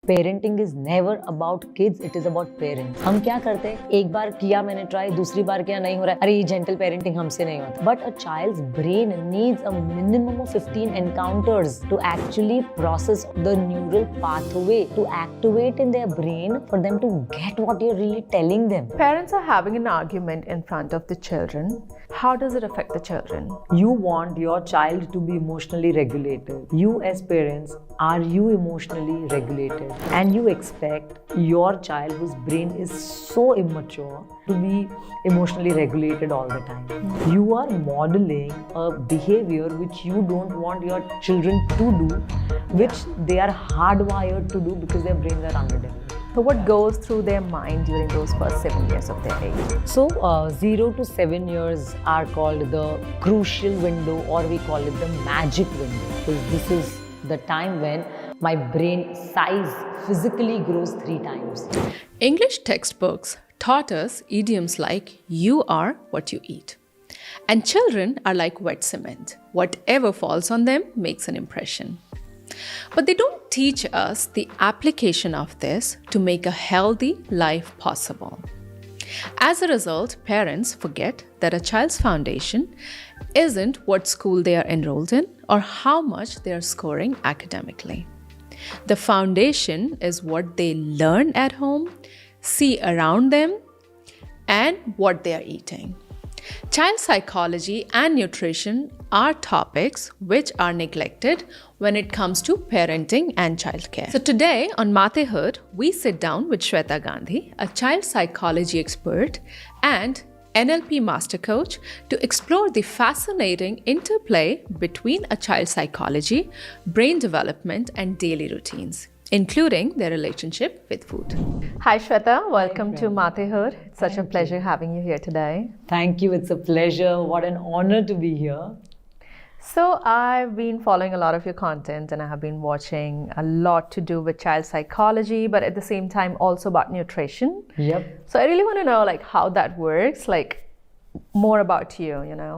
Parenting is never about kids, it is about parents. हम क्या करते हैं, एक बार किया मैंने ट्राई, दूसरी बार किया नहीं हो रहा है, अरे ये जेंटल पेरेंटिंग हमसे नहीं होता। But a child's brain needs a minimum of 15 encounters to actually process the neural pathway to activate in their brain for them to get what you're really telling them. Parents are having an argument in front of the children. How does it affect the children? You want your child to be emotionally regulated. You as parents, are you emotionally regulated? And you expect your child whose brain is so immature to be emotionally regulated all the time. You are modeling a behavior which you don't want your children to do, which they are hardwired to do because their brains are underdeveloped. So what goes through their mind during those first 7 years of their age? So 0 to 7 years are called the crucial window, or we call it the magic window. So this is the time when my brain size physically grows 3 times. English textbooks taught us idioms like "you are what you eat." And children are like wet cement. Whatever falls on them makes an impression. But they don't teach us the application of this to make a healthy life possible. As a result, parents forget that a child's foundation isn't what school they are enrolled in or how much they are scoring academically. The foundation is what they learn at home, see around them, and what they are eating. Child psychology and nutrition are topics which are neglected when it comes to parenting and childcare. So today on Matehood, we sit down with Shweta Gandhi, a child psychology expert and NLP master coach, to explore the fascinating interplay between a child's psychology, brain development, and daily routines, including their relationship with food. Hi Shweta, welcome to Matehood. It's such a pleasure having you here today. Thank you, it's a pleasure. What an honor to be here. So I've been following a lot of your content and I have been watching a lot to do with child psychology, but at the same time also about nutrition. Yep. So I really want to know like how that works, like more about you, you know.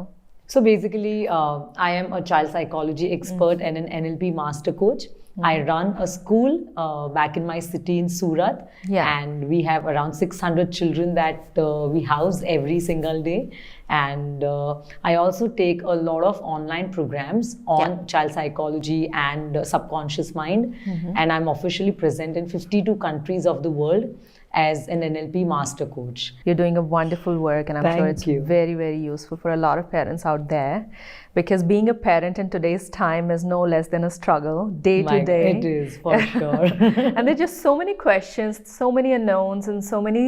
So basically, I am a child psychology expert and an NLP master coach. I run a school back in my city in Surat, and we have around 600 children that we house every single day. And I also take a lot of online programs on child psychology and subconscious mind. And I'm officially present in 52 countries of the world as an NLP master coach. You're doing a wonderful work, and I'm sure it's very, very useful for a lot of parents out there, because being a parent in today's time is no less than a struggle day to day. It is, for sure. And there's just so many questions, so many unknowns, and so many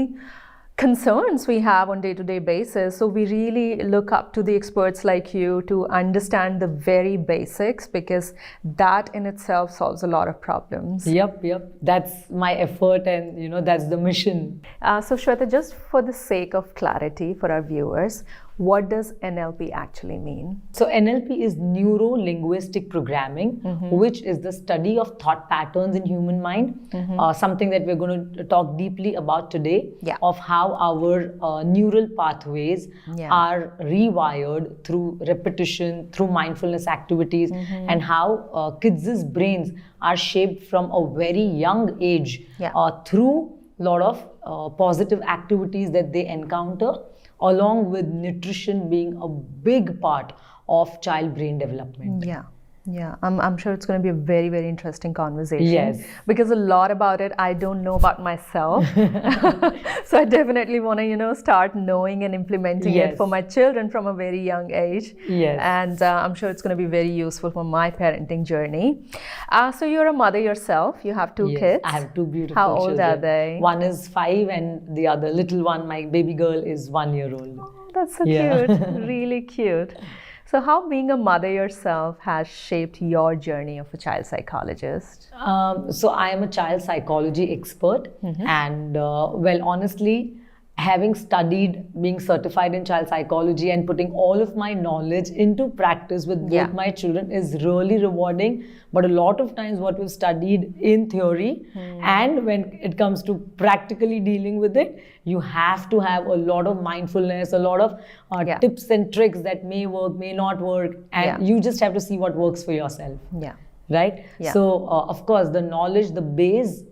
concerns we have on day-to-day basis. So we really look up to the experts like you to understand the very basics, because that in itself solves a lot of problems. Yep. That's my effort, and that's the mission. So Shweta, just for the sake of clarity for our viewers, what does NLP actually mean? So NLP is neuro-linguistic programming, which is the study of thought patterns in human mind. Something that we're going to talk deeply about today, of how our neural pathways are rewired through repetition, through mindfulness activities, and how kids' brains are shaped from a very young age through a lot of positive activities that they encounter, along with nutrition being a big part of child brain development. Yeah, I'm sure it's going to be a very, very interesting conversation. Yes. Because a lot about it I don't know about myself. So I definitely want to, start knowing and implementing it for my children from a very young age. Yes. And I'm sure it's going to be very useful for my parenting journey. So you're a mother yourself. You have 2 kids. I have 2 beautiful How old children. are they? One is 5 and the other little one, my baby girl, is 1 year old. Oh, that's so cute. Really cute. So how being a mother yourself has shaped your journey of a child psychologist? So I am a child psychology expert, and honestly, having studied, being certified in child psychology and putting all of my knowledge into practice with both my children is really rewarding. But a lot of times what we've studied in theory and when it comes to practically dealing with it, you have to have a lot of mindfulness, a lot of tips and tricks that may work, may not work, and you just have to see what works for yourself. Right? So, of course, the knowledge, the base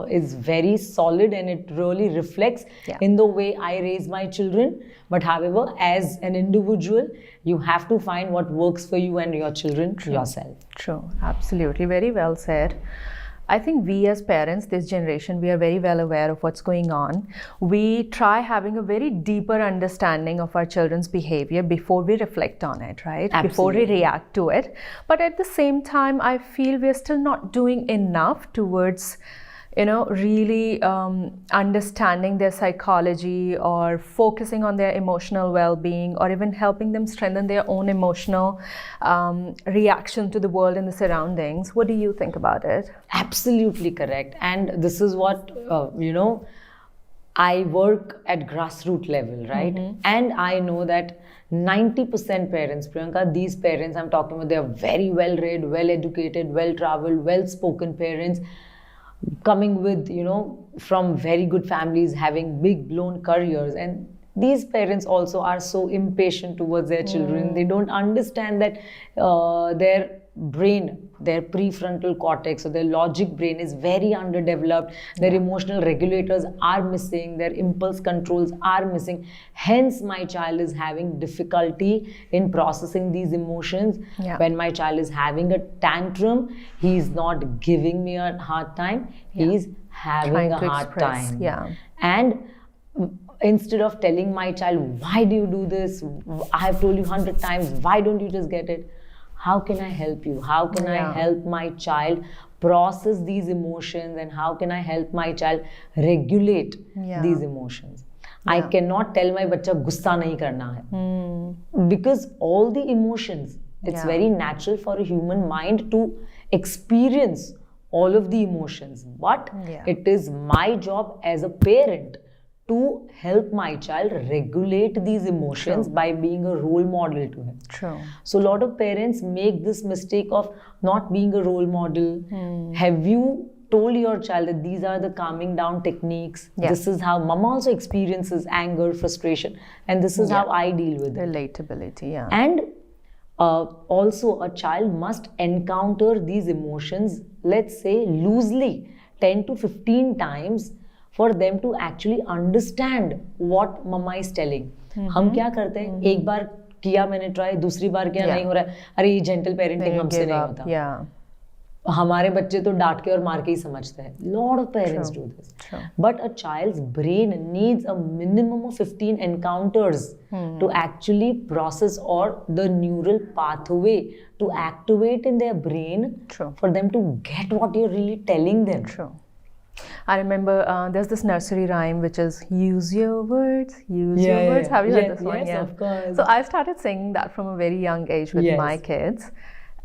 is very solid, and it really reflects in the way I raise my children. But however, as an individual, you have to find what works for you and your children yourself. True, absolutely. Very well said. I think we as parents, this generation, we are very well aware of what's going on. We try having a very deeper understanding of our children's behavior before we reflect on it, right? Absolutely. Before we react to it. But at the same time, I feel we're still not doing enough towards really understanding their psychology or focusing on their emotional well-being, or even helping them strengthen their own emotional reaction to the world and the surroundings. What do you think about it? Absolutely correct. And this is what, I work at grassroots level, right? And I know that 90% parents, Priyanka, these parents I'm talking about, they are very well-read, well-educated, well-traveled, well-spoken parents, coming with, from very good families, having big blown careers. And these parents also are so impatient towards their children. They don't understand that their brain, their prefrontal cortex, or their logic brain is very underdeveloped. Their emotional regulators are missing. Their impulse controls are missing. Hence, my child is having difficulty in processing these emotions. When my child is having a tantrum, he's not giving me a hard time. He's having a hard time. And instead of telling my child, why do you do this? I have told you 100 times, why don't you just get it? How can I help you? How can I help my child process these emotions? And how can I help my child regulate these emotions? I cannot tell my bacha gussa nahi karna hai. Because all the emotions, it's very natural for a human mind to experience all of the emotions. But it is my job as a parent to help my child regulate these emotions by being a role model to him. So a lot of parents make this mistake of not being a role model. Have you told your child that these are the calming down techniques? This is how mama also experiences anger, frustration, and this is how I deal with it. Relatability, And also a child must encounter these emotions, let's say loosely, 10 to 15 times for them to actually understand what mama is telling. हम क्या करते हैं, एक बार किया मैंने try, दूसरी बार किया नहीं हो रहा है, अरे ये जेंटल पेरेंटिंग हमसे नहीं होता. हमारे बच्चे तो डांट के और मार के ही समझते हैं. Lot of parents do this. But a child's brain needs a minimum of 15 encounters to actually process, or the neural pathway to activate in their brain for them to get what you're really telling them. I remember there's this nursery rhyme which is use your words, use your words. Have you heard this one? Yes, of course. So I started singing that from a very young age with my kids.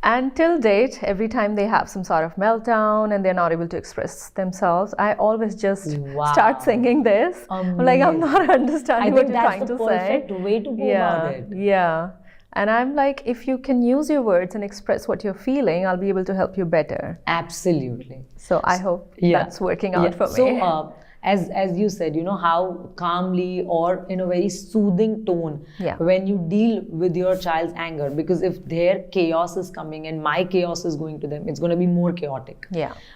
And till date, every time they have some sort of meltdown and they're not able to express themselves, I always just start singing this. I'm like, I'm not understanding what you're trying to say. I think that's the perfect way to go about it. And I'm like, if you can use your words and express what you're feeling, I'll be able to help you better. Absolutely. So I hope that's working out for me. So, as you said, how calmly or in a very soothing tone when you deal with your child's anger, because if their chaos is coming and my chaos is going to them, it's going to be more chaotic.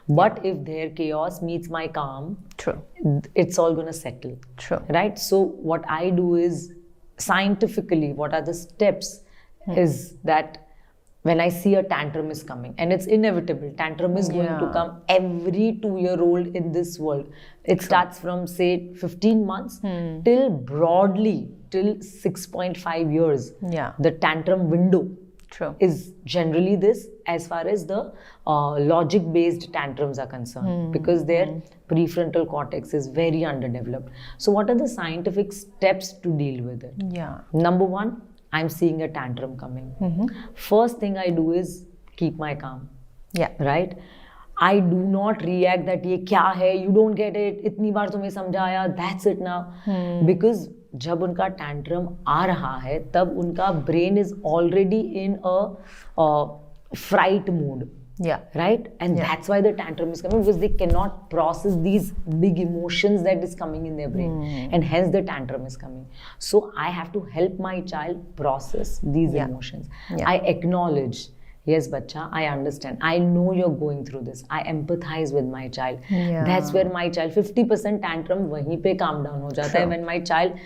But if their chaos meets my calm, it's all going to settle. Right? So what I do is, scientifically, what are the steps is that when I see a tantrum is coming, and it's inevitable, tantrum is going to come every 2-year-old in this world. It starts from, say, 15 months till broadly, till 6.5 years. The tantrum window is generally this, as far as the logic-based tantrums are concerned, because their prefrontal cortex is very underdeveloped. So what are the scientific steps to deal with it? Number one, I'm seeing a tantrum coming. First thing I do is keep my calm. Right? I do not react that ye kya hai, you don't get it, itni baar tumhe samjhaya, that's it now. Because जब उनका tantrum आ रहा है, तब उनका brain is already in a fright mood. Right? And that's why the tantrum is coming, because they cannot process these big emotions that is coming in their brain. And hence the tantrum is coming. So I have to help my child process these emotions. I acknowledge, yes, bacha, I understand. I know you're going through this. I empathize with my child. Yeah. That's where my child 50% tantrum wahin pe calm down ho jata hai, True. when my child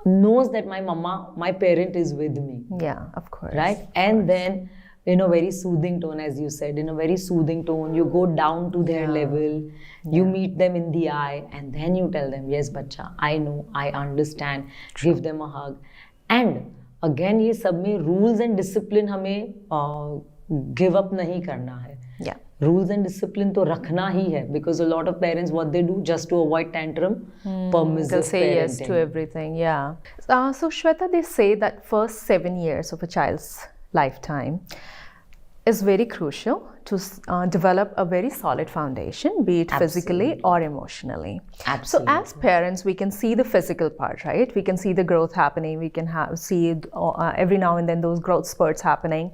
knows that my parent is with me. Yeah, of course. Right? And then in a very soothing tone, as you said, in a very soothing tone, you go down to their level, you meet them in the eye, and then you tell them, yes, bacha, I know, I understand, give them a hug. And again, ये सब में rules and discipline हमें give up नहीं करना है. Yeah. Rules and discipline तो रखना ही है, because a lot of parents, what they do just to avoid tantrum, permissive They'll say parenting. yes to everything, yeah. So Shweta, they say that first 7 years of a child's lifetime is very crucial to develop a very solid foundation, be it physically or emotionally. Absolutely. So as parents, we can see the physical part, right? We can see the growth happening. We can see every now and then those growth spurts happening.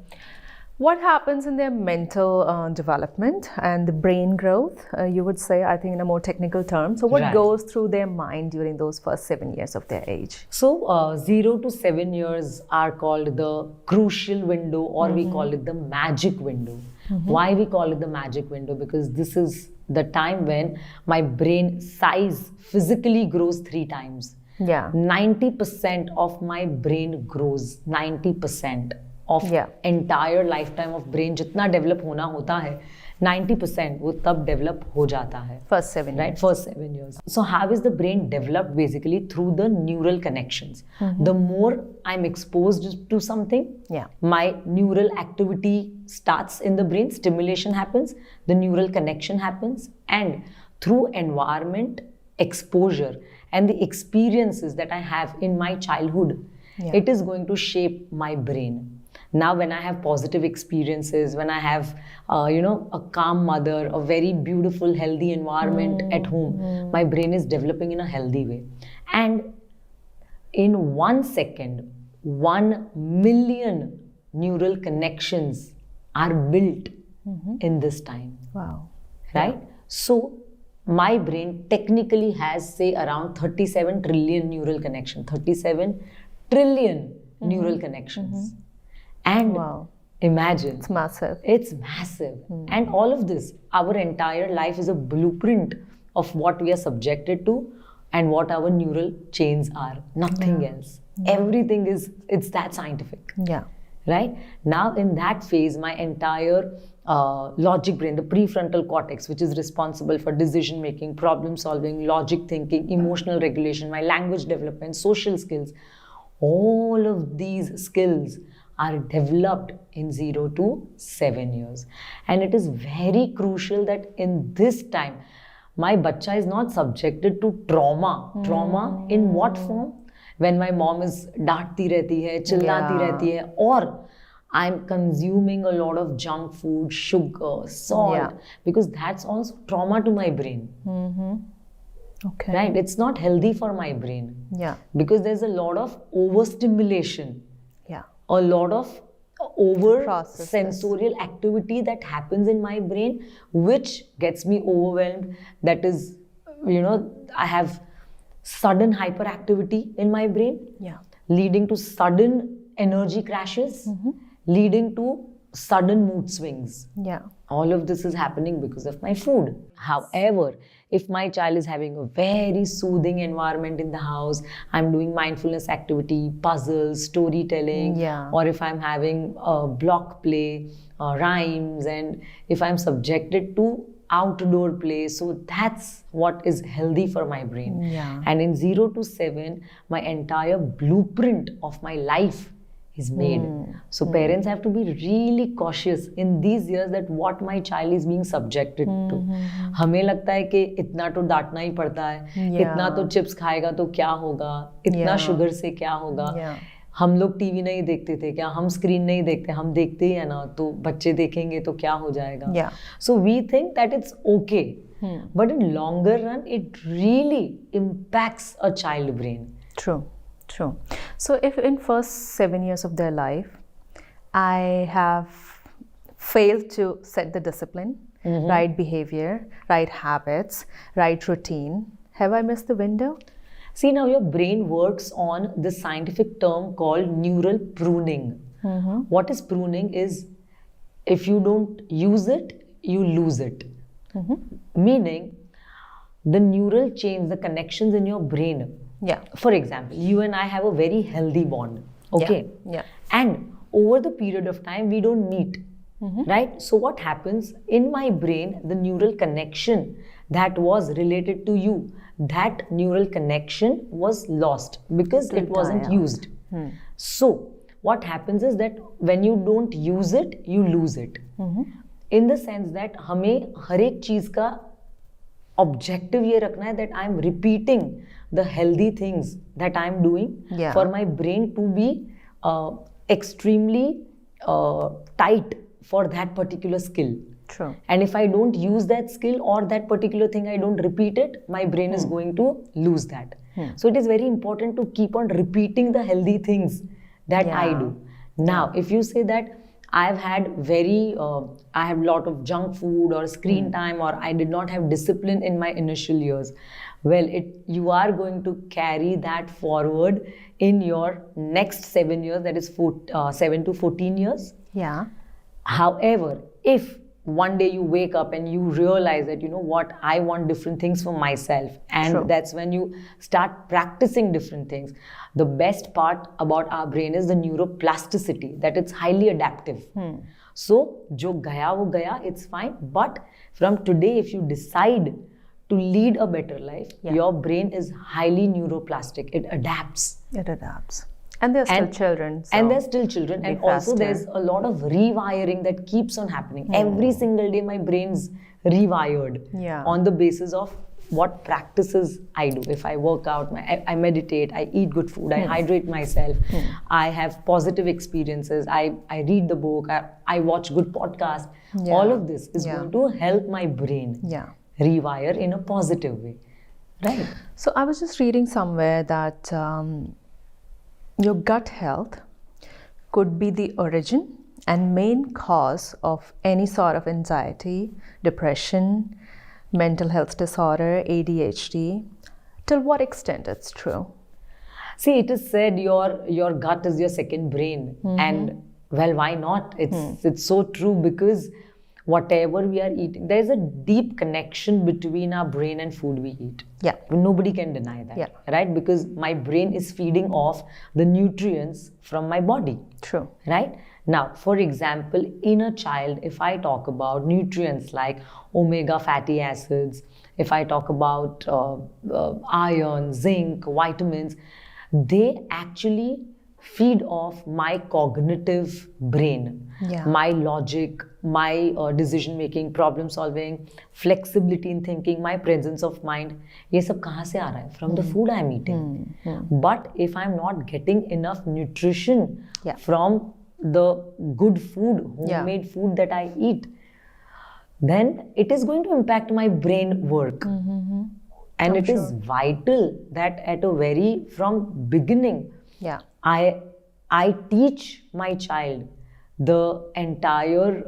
What happens in their mental development and the brain growth, you would say, I think in a more technical term. So what Right. goes through their mind during those first 7 years of their age? So 0 to 7 years are called the crucial window, or we call it the magic window. Why we call it the magic window? Because this is the time when my brain size physically grows 3 times. Yeah. 90% of my brain grows. 90% of entire lifetime of brain जितना develop होना होता है, 90% वो तब develop हो जाता है. First 7 years. Right, first 7 years. So how is the brain developed? Basically through the neural connections. The more I'm exposed to something, my neural activity starts in the brain, stimulation happens, the neural connection happens, and through environment, exposure, and the experiences that I have in my childhood, it is going to shape my brain. Now, when I have positive experiences, when I have, a calm mother, a very beautiful, healthy environment at home, my brain is developing in a healthy way. And in 1 second, 1 million neural connections are built in this time. Wow. Right? So, my brain technically has, say, around 37 trillion neural connections. 37 trillion neural connections. And imagine. It's massive. It's massive. And all of this, our entire life is a blueprint of what we are subjected to and what our neural chains are. Nothing else. Everything it's that scientific. Yeah. Right? Now, in that phase, my entire logic brain, the prefrontal cortex, which is responsible for decision making, problem solving, logic thinking, emotional regulation, my language development, social skills, all of these skills are developed in 0 to 7 years. And it is very crucial that in this time, my bacha is not subjected to trauma. Trauma in what form? When my mom is डांटती रहती है, चिल्लाती रहती है, or I'm consuming a lot of junk food, sugar, salt, because that's also trauma to my brain. Okay. Right? It's not healthy for my brain. Yeah. Because there's a lot of overstimulation. Yeah. A lot of over Processes. sensorial activity that happens in my brain, which gets me overwhelmed. That is, I have sudden hyperactivity in my brain, leading to sudden energy crashes, leading to sudden mood swings. Yeah. All of this is happening because of my food. However, if my child is having a very soothing environment in the house, I'm doing mindfulness activity, puzzles, storytelling, or if I'm having block play, rhymes, and if I'm subjected to outdoor play, so that's what is healthy for my brain. And in 0 to 7, my entire blueprint of my life is made. So parents have to be really cautious in these years that what my child is being subjected to. हमें लगता है कि इतना तो डांटना ही पड़ता है, इतना तो चिप्स खाएगा तो क्या होगा, इतना शुगर से क्या होगा. हम लोग टीवी नहीं देखते थे क्या, हम स्क्रीन नहीं देखते, हम देखते ही है ना, तो बच्चे देखेंगे तो क्या हो जाएगा. So we think that it's okay, but in longer run it really impacts a child brain. True. So if in first 7 years of their life, I have failed to set the discipline, right behavior, right habits, right routine, have I missed the window? See, now your brain works on the scientific term called neural pruning. What is pruning is if you don't use it, you lose it. Meaning, the neural chains, the connections in your brain. Yeah. For example, you and I have a very healthy bond. Okay. Yeah. And over the period of time, we don't meet. Right? So what happens in my brain, the neural connection that was related to you, that neural connection was lost because it wasn't used. So what happens is that when you don't use it, you lose it. In the sense that हमें हर एक चीज का objective ये रखना है that I'm repeating the healthy things that I'm doing for my brain to be extremely tight for that particular skill. True. And if I don't use that skill or that particular thing, I don't repeat it, my brain is going to lose that. So it is very important to keep on repeating the healthy things that I do. Now, if you say that I've had I have a lot of junk food or screen time, or I did not have discipline in my initial years, well, you are going to carry that forward in your next 7 years, that is 7 to 14 years. Yeah. However, if one day you wake up and you realize that, you know what, I want different things for myself, and that's when you start practicing different things. The best part about our brain is the neuroplasticity, that it's highly adaptive. So, jo gaya wo gaya, it's fine. But from today, if you decide to lead a better life, your brain is highly neuroplastic. It adapts. It adapts. And they're still children. So and they're still children. And also there's a lot of rewiring that keeps on happening. Every single day my brain's rewired on the basis of what practices I do. If I work out, I meditate, I eat good food, I hydrate myself, I have positive experiences, I read the book, I watch good podcasts. All of this is going to help my brain rewire in a positive way. Right. So I was just reading somewhere that your gut health could be the origin and main cause of any sort of anxiety, depression, mental health disorder, ADHD. Till what extent it's true? See, it is said your gut is your second brain. And well, why not? It's so true, because whatever we are eating, there's a deep connection between our brain and food we eat. Yeah. Nobody can deny that, right? Because my brain is feeding off the nutrients from my body. True. Right? Now, for example, in a child, if I talk about nutrients like omega fatty acids, if I talk about iron, zinc, vitamins, they actually feed off my cognitive brain, my logic, my decision making, problem solving, flexibility in thinking, my presence of mind. ये सब कहाँ से आ रहा है? From the food I'm eating. But if I'm not getting enough nutrition from the good food, homemade food that I eat, then it is going to impact my brain work. And it is vital that from beginning, I teach my child the entire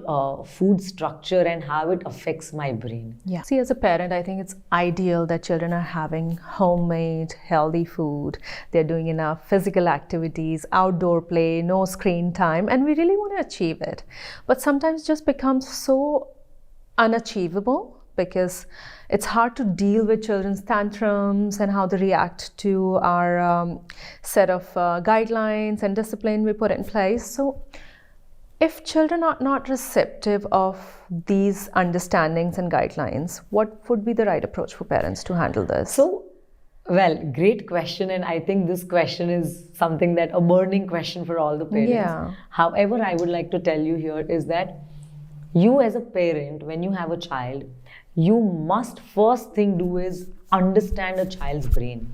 food structure and how it affects my brain. Yeah. See, as a parent, I think it's ideal that children are having homemade, healthy food. They're doing enough physical activities, outdoor play, no screen time, and we really want to achieve it. But sometimes it just becomes so unachievable because it's hard to deal with children's tantrums and how they react to our set of guidelines and discipline we put in place. So if children are not receptive of these understandings and guidelines, what would be the right approach for parents to handle this? So, well, great question. And I think this question is something that a burning question for all the parents. Yeah. However, I would like to tell you here is that you as a parent, when you have a child, you must first thing do is understand a child's brain.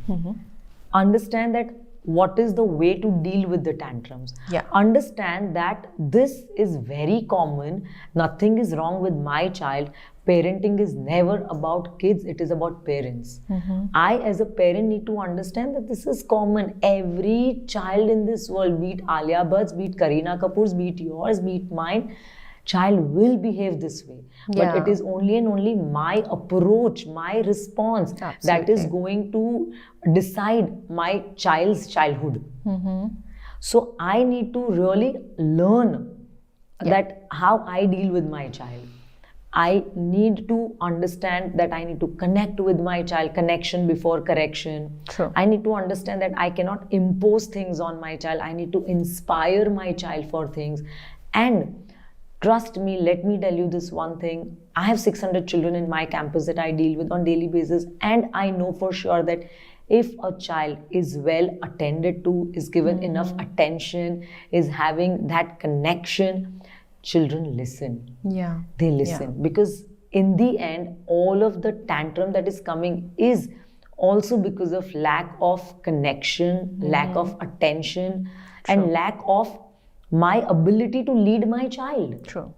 Understand that what is the way to deal with the tantrums. Understand that this is very common. Nothing is wrong with my child. Parenting is never about kids, it is about parents. I as a parent need to understand that this is common. Every child in this world, be it Alia Bhatt's, be it Kareena Kapoor's, be it yours, be it mine, child will behave this way. But it is only and only my approach, my response that is going to decide my child's childhood. So I need to really learn that how I deal with my child. I need to understand that I need to connect with my child, connection before correction. True. I need to understand that I cannot impose things on my child. I need to inspire my child for things. And trust me, let me tell you this one thing. I have 600 children in my campus that I deal with on daily basis. And I know for sure that if a child is well attended to, is given enough attention, is having that connection, children listen. Yeah. They listen. Because in the end, all of the tantrum that is coming is also because of lack of connection, lack of attention, and lack of my ability to lead my child. True.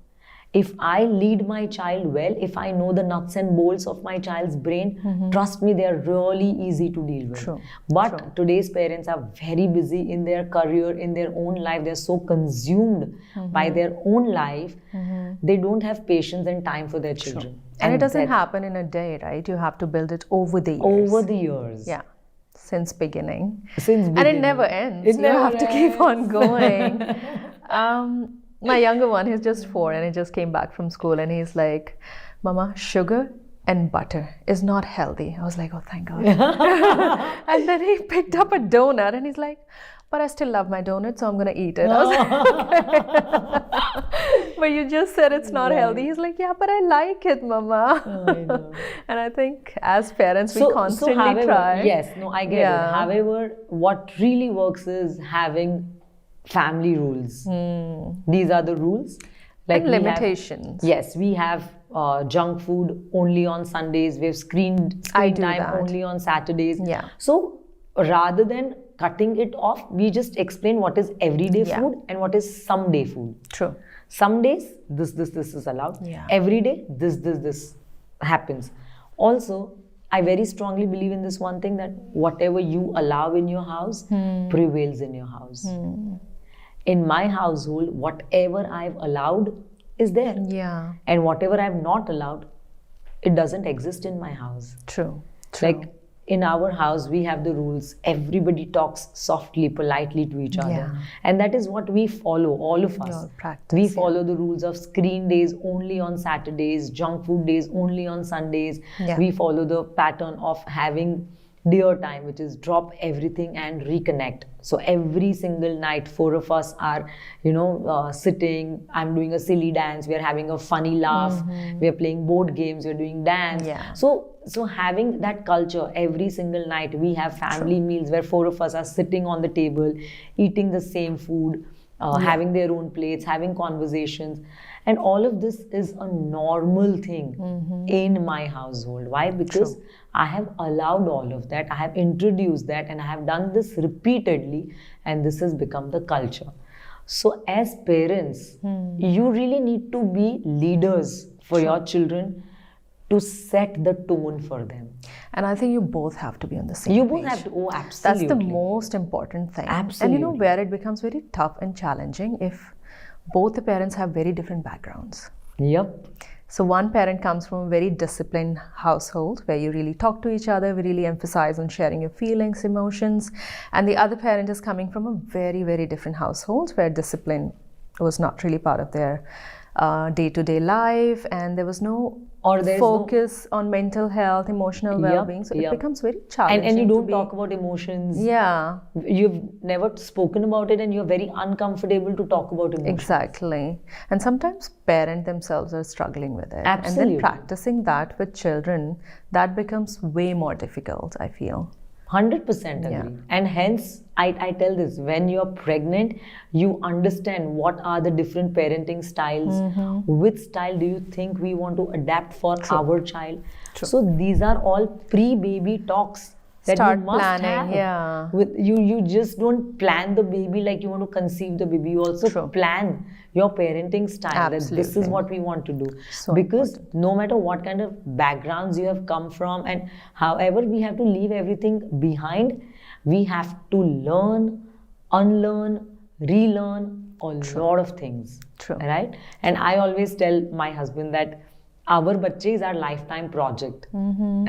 If I lead my child well, if I know the nuts and bolts of my child's brain, trust me, they are really easy to deal with. True. But today's parents are very busy in their career, in their own life. They're so consumed by their own life, they don't have patience and time for their children. And it doesn't happen in a day, right? You have to build it over the years. Over the years. Yeah. Since beginning. Since And it never ends. It you never have to keep on going. My younger one, he's just 4 and he just came back from school and he's like, Mama, sugar and butter is not healthy. I was like, oh, thank God. And then he picked up a donut and he's like, but I still love my donut, so I'm going to eat it. I was like, okay. But you just said it's not healthy. He's like, yeah, but I like it, Mama. I know. And I think as parents, we constantly however, try. Yes, no, I get it. However, what really works is having family rules. These are the rules. Like and limitations. Yes, we have junk food only on Sundays. We have screen time only on Saturdays. Yeah. So rather than cutting it off, we just explain what is everyday food and what is someday food. True. Some days, this is allowed. Yeah. Every day, this happens. Also, I very strongly believe in this one thing, that whatever you allow in your house prevails in your house. In my household, whatever I've allowed is there. Yeah. And whatever I've not allowed, it doesn't exist in my house. True. Like in our house, we have the rules. Everybody talks softly, politely to each other. Yeah. And that is what we follow, all of us. We follow the rules of screen days only on Saturdays, junk food days only on Sundays. Yeah. We follow the pattern of having dear time, which is drop everything and reconnect. So every single night, 4 of us are, sitting. I'm doing a silly dance. We are having a funny laugh. We are playing board games. We are doing dance. Yeah. So having that culture every single night, we have family meals where 4 of us are sitting on the table, eating the same food, having their own plates, having conversations. And all of this is a normal thing in my household. Why? Because I have allowed all of that. I have introduced that, and I have done this repeatedly, and this has become the culture. So as parents, you really need to be leaders for your children, to set the tone for them. And I think you both have to be on the same page. You both have to, oh, absolutely. That's the most important thing. Absolutely. And where it becomes very tough and challenging if both the parents have very different backgrounds. Yep. So one parent comes from a very disciplined household where you really talk to each other, we really emphasize on sharing your feelings, emotions. And the other parent is coming from a very, very different household where discipline was not really part of their day-to-day life, and there was no focus on mental health, emotional well-being. So it becomes very challenging. And you don't talk about emotions. Yeah. You've never spoken about it, and you're very uncomfortable to talk about emotions. Exactly. And sometimes parents themselves are struggling with it. Absolutely. And then practicing that with children, that becomes way more difficult, I feel. 100% agree. Yeah. And hence, I tell this, when you're pregnant, you understand what are the different parenting styles. Which style do you think we want to adapt for our child? So these are all pre-baby talks that Start you must planning, have. With you just don't plan the baby like you want to conceive the baby. You also plan your parenting style. Absolutely. That this is what we want to do. So because no matter what kind of backgrounds you have come from, and however we have to leave everything behind, we have to learn, unlearn, relearn a lot of things. True. Right? And I always tell my husband that our बच्चे is our lifetime project,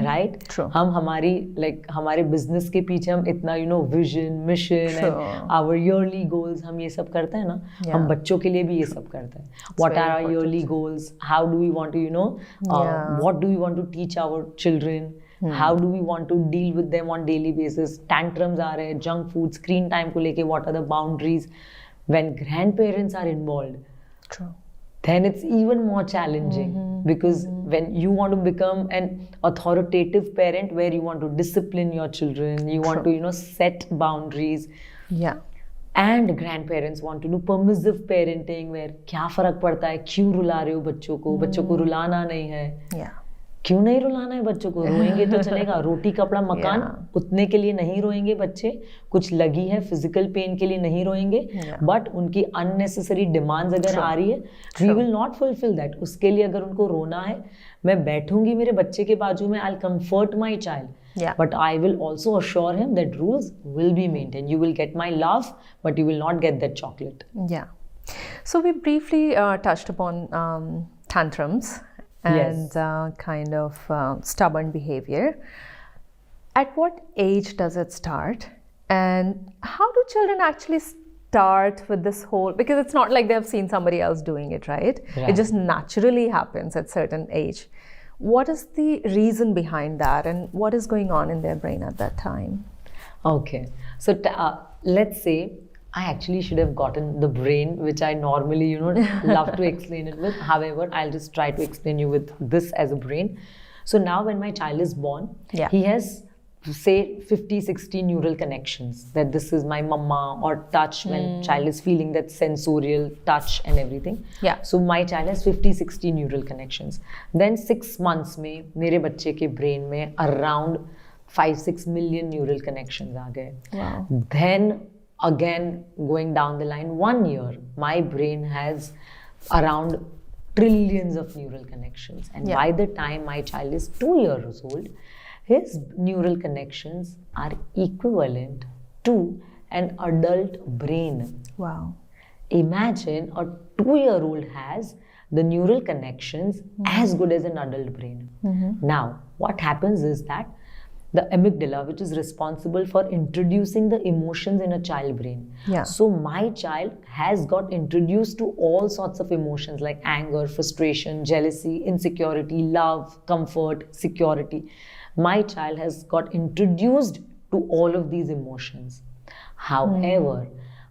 right? True. हम हमारे business के पीछे हम इतना vision, mission and our yearly goals हम ये सब करते हैं ना, हम बच्चों के लिए भी ये सब करते हैं. What are our yearly goals? How do we want to what do we want to teach our children? How do we want to deal with them on daily basis? Tantrums आ रहे हैं, junk food, screen time को लेके what are the boundaries? When grandparents are involved, True. then it's even more challenging because when you want to become an authoritative parent where you want to discipline your children, you want to set boundaries, and grandparents want to do permissive parenting where क्या फर्क पड़ता है, क्यों रुला रहे हो बच्चों को रुलाना नहीं है, क्यों नहीं रुलाना है बच्चों को, रोएंगे तो चलेगा, रोटी कपड़ा मकान उतने के लिए नहीं रोएंगे बच्चे, कुछ लगी है फिजिकल पेन के लिए नहीं रोएंगे, बट उनकी अननेसेसरी डिमांड्स अगर आ रही है we will not fulfil that. उसके लिए अगर उनको रोना है, मैं बैठूंगी मेरे बच्चे के बाजू में, I will comfort my child, but I will also assure him that rules will be maintained. You will get my love, but you will not get that chocolate. Yeah. So we briefly touched upon tantrums and kind of stubborn behavior. At what age does it start? And how do children actually start with this whole, because it's not like they've seen somebody else doing it, right? It just naturally happens at certain age. What is the reason behind that, and what is going on in their brain at that time? Okay, so let's say I actually should have gotten the brain, which I normally, love to explain it with. However, I'll just try to explain you with this as a brain. So now when my child is born, he has, say, 50-60 neural connections, that this is my mama, or touch when child is feeling that sensorial touch and everything. So my child has 50-60 neural connections. Then 6 months में मेरे बच्चे के brain में around 5-6 million neural connections आ गए. Wow. Then again going down the line, 1 year, my brain has around trillions of neural connections, and by the time my child is 2 years old, his neural connections are equivalent to an adult brain. Wow. Imagine a 2-year-old has the neural connections as good as an adult brain. Now, what happens is that the amygdala, which is responsible for introducing the emotions in a child brain. So my child has got introduced to all sorts of emotions like anger, frustration, jealousy, insecurity, love, comfort, security. My child has got introduced to all of these emotions. However,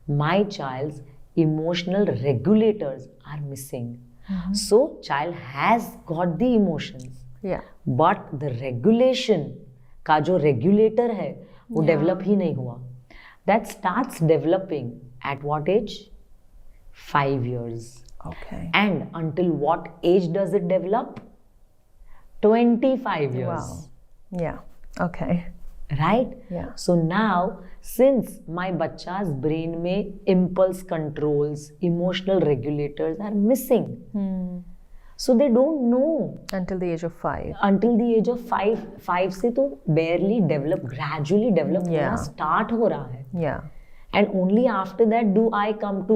my child's emotional regulators are missing. So child has got the emotions, but the regulation का जो regulator है वो develop ही नहीं हुआ. That starts developing at what age? 5 years. Okay. And until what age does it develop? 25 years. Wow. Yeah. Okay. Right? Yeah. So now, since my bachcha's brain में impulse controls, emotional regulators are missing. So they don't know. Until the age of 5. Until the age of 5. 5 से तो barely develop, gradually develop होना start हो रहा है. Yeah. And only after that do I come to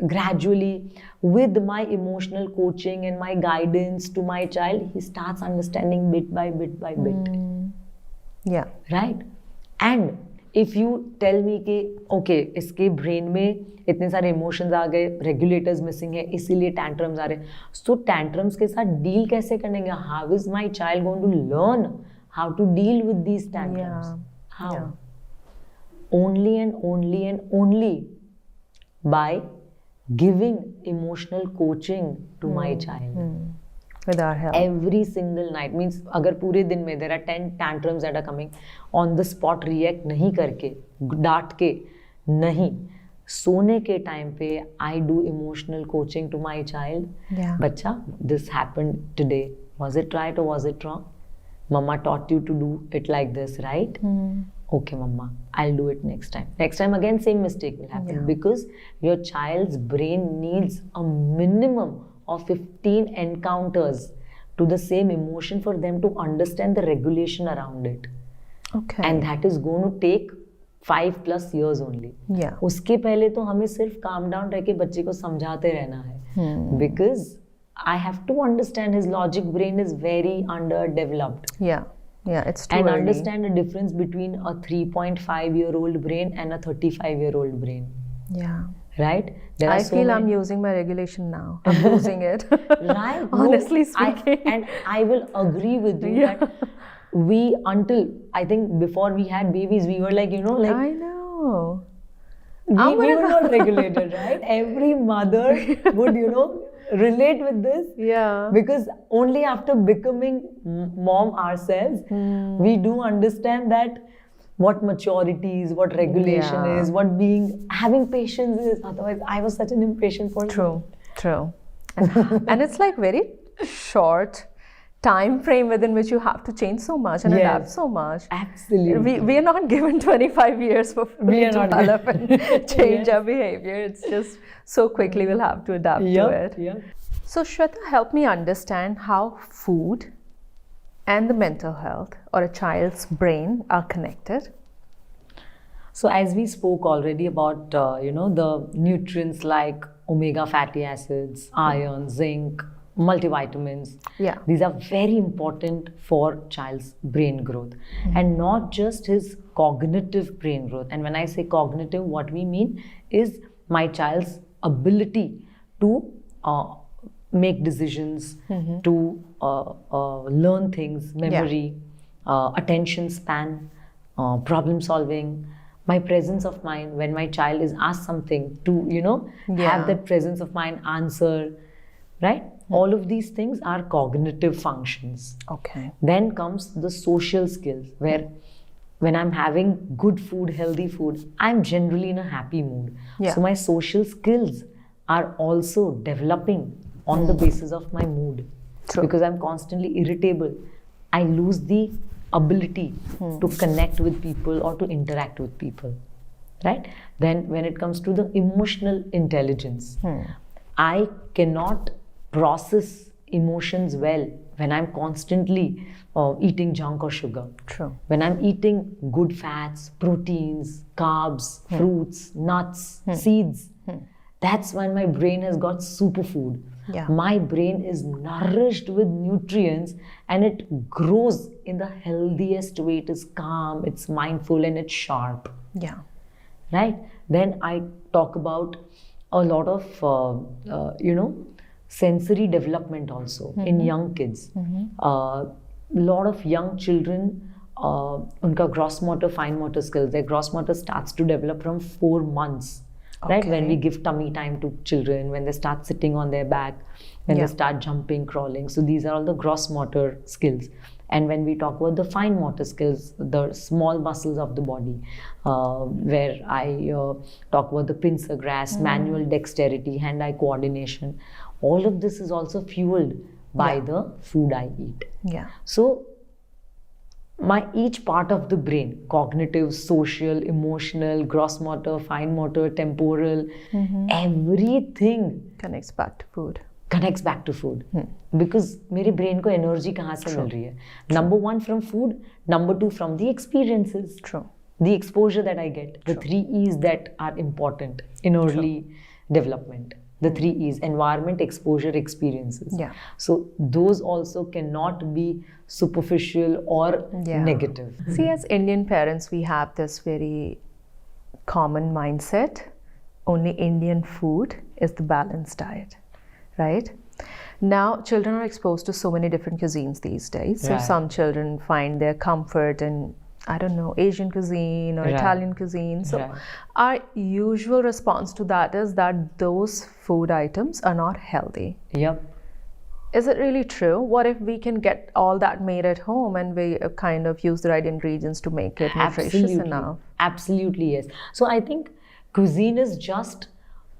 gradually with my emotional coaching and my guidance to my child, he starts understanding bit by bit by bit. Yeah. Right? And if you tell me कि okay, इसके brain में इतने सारे emotions आ गए, regulators missing है, इसीलिए tantrums आ रहे हैं. So tantrums के साथ deal कैसे करेंगे? How is my child going to learn how to deal with these tantrums? How? Only and only and only by giving emotional coaching to my child. With our help. Every single night. Means अगर पूरे दिन में there are 10 tantrums that are coming, on the spot react नहीं करके, डांट के नहीं, सोने के टाइम पे I do emotional coaching to my child. बच्चा, this happened today. Was it right or was it wrong? Mama taught you to do it like this, right? Okay, Mama, I'll do it next time. Next time again, same mistake will happen because your child's brain needs a minimum of 15 encounters to the same emotion for them to understand the regulation around it. Okay. And that is going to take 5+ years only. Yeah. उसके पहले तो हमें सिर्फ calm down रह के बच्चे को समझाते रहना है. Because I have to understand his logic brain is very underdeveloped. Yeah, it's too And early. understand the difference between a 3.5-year-old brain and a 35-year-old brain. Yeah. Right? There I feel I'm using my regulation now. I'm losing it. Right. Honestly speaking. And I will agree with you that until I think before we had babies, we were like, like I know. we were not regulated, right? Every mother would, relate with this. Yeah. Because only after becoming mom ourselves, we do understand that what maturity is, what regulation is, what having patience is. Otherwise, I was such an impatient person. True. And it's like very short time frame within which you have to change so much and adapt so much. Absolutely. We are not given 25 years for to develop and change our behavior. It's just so quickly we'll have to adapt to it. Yep. So Shweta, help me understand how food and the mental health or a child's brain are connected. So as we spoke already about, the nutrients like omega fatty acids, iron, zinc, multivitamins. Yeah. These are very important for child's brain growth and not just his cognitive brain growth. And when I say cognitive, what we mean is my child's ability to make decisions, to learn things, memory, attention span, problem solving, my presence of mind when my child is asked something to, have that presence of mind, answer, right? All of these things are cognitive functions. Okay. Then comes the social skills where when I'm having good food, healthy food, I'm generally in a happy mood. Yeah. So my social skills are also developing on the basis of my mood. True. Because I'm constantly irritable. I lose the ability to connect with people or to interact with people, right? Then when it comes to the emotional intelligence, I cannot process emotions well when I'm constantly eating junk or sugar. True. When I'm eating good fats, proteins, carbs, fruits, nuts, seeds, that's when my brain has got superfood. Yeah. My brain is nourished with nutrients and it grows in the healthiest way. It is calm, it's mindful, and it's sharp. Yeah. Right? Then I talk about a lot of, sensory development also in young kids. A lot of young children, unka gross motor, fine motor skills, their gross motor starts to develop from 4 months. Right? When we give tummy time to children, when they start sitting on their back, when they start jumping, crawling. So these are all the gross motor skills. And when we talk about the fine motor skills, the small muscles of the body, where I talk about the pincer grasp, manual dexterity, hand-eye coordination, all of this is also fueled by the food I eat. Yeah. So each part of the brain, cognitive, social, emotional, gross motor, fine motor, temporal, everything Connects back to food. connects back to food. Because मेरे brain को energy कहाँ से मिल रही है? Number 1 from food, number 2 from the experiences. True. The exposure that I get, the 3 E's that are important in early development. The 3 E's, environment, exposure, experiences. Yeah. So those also cannot be superficial or negative. See, as Indian parents, we have this very common mindset. Only Indian food is the balanced diet, right? Now, children are exposed to so many different cuisines these days. So Right. some children find their comfort in, I don't know, Asian cuisine or Right. Italian cuisine. So Right. our usual response to that is that those food items are not healthy. Yep. Is it really true? What if we can get all that made at home and we kind of use the right ingredients to make it nutritious enough? Absolutely, yes. So I think cuisine is just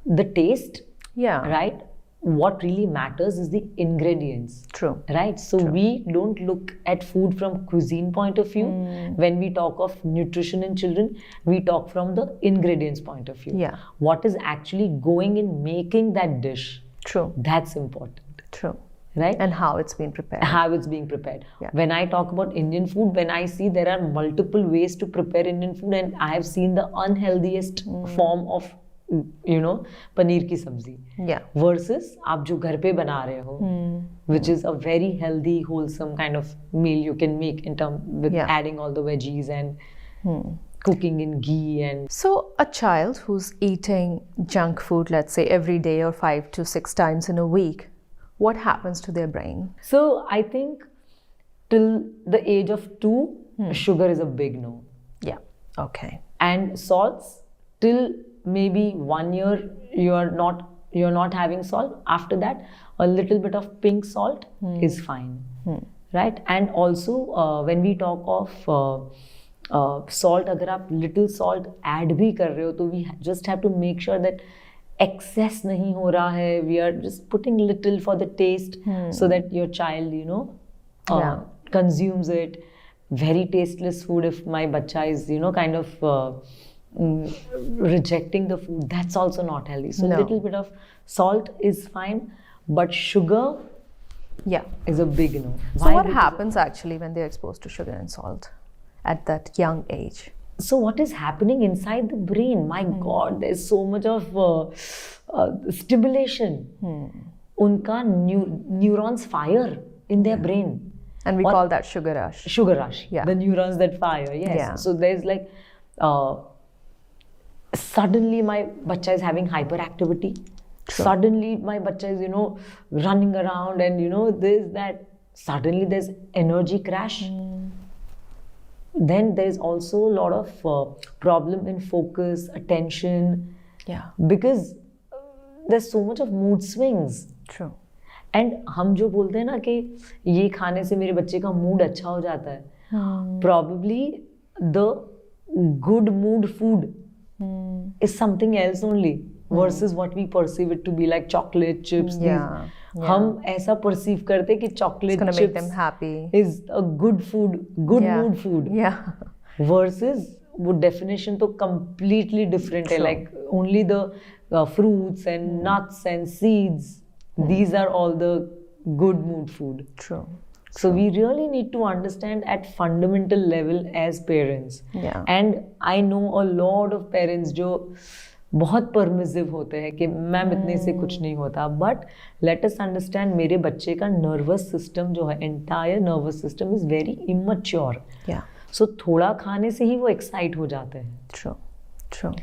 the taste, Yeah. right? What really matters is the ingredients. True. Right? So we don't look at food from cuisine point of view. When we talk of nutrition in children, we talk from the ingredients point of view. Yeah. What is actually going in making that dish? True. That's important. True. Right? And how it's been prepared. How it's being prepared. Yeah. When I talk about Indian food, when I see there are multiple ways to prepare Indian food, and I have seen the unhealthiest form of paneer की सब्जी Yeah. versus आप जो घर पे बना रहे हो, which is a very healthy, wholesome kind of meal you can make in term with Yeah. adding all the veggies and cooking in ghee and So, a child who's eating junk food, let's say every day or 5 to 6 times in a week, what happens to their brain? so I think till the age of 2, sugar is a big no. Yeah. Okay. And salts till maybe 1 year you're not having salt. After that, a little bit of pink salt is fine, right? And also when we talk of salt, अगर आप little salt add भी कर रहे हो तो we just have to make sure that excess नहीं हो रहा है. We are just putting little for the taste so that your child Yeah. consumes it. Very tasteless food if my bacha is kind of rejecting the food, that's also not healthy. So No. little bit of salt is fine, but sugar Yeah. is a big no. So, Why? what Because- happens actually when they're exposed to sugar and salt at that young age? So what is happening inside the brain? My God, there's so much of stimulation. Unka neurons fire in their brain. And we Or- call that sugar rush. Sugar rush. Yeah. The neurons that fire. Yes. Yeah. So there's like suddenly my bacha is having hyperactivity. Suddenly my bacha is running around and there's that. Suddenly there's energy crash. Then there's also a lot of problem in focus, attention, Yeah. because there's so much of mood swings. True. And हम जो बोलते हैं ना कि ये खाने से मेरे बच्चे का मूड अच्छा हो जाता है, probably the good mood food is something else only versus what we perceive it to be like chocolate chips. Yeah. हम ऐसा परसीव करते कि It's chocolate going to make them chips happy. Is a good food, good Yeah. Mood food, Yeah. Versus वो definition तो completely different है. True. Like only the fruits and nuts and seeds, these are all the good mood food. True. So we really need to understand at fundamental level as parents. Yeah. And I know a lot of parents जो बहुत permissive होते हैं कि ma'am इतने से कुछ नहीं होता, बट लेट अस अंडरस्टैंड मेरे बच्चे का नर्वस सिस्टम जो है, entire nervous system is very immature. Yeah. सो थोड़ा खाने से ही वो एक्साइट हो जाते हैं. True. True.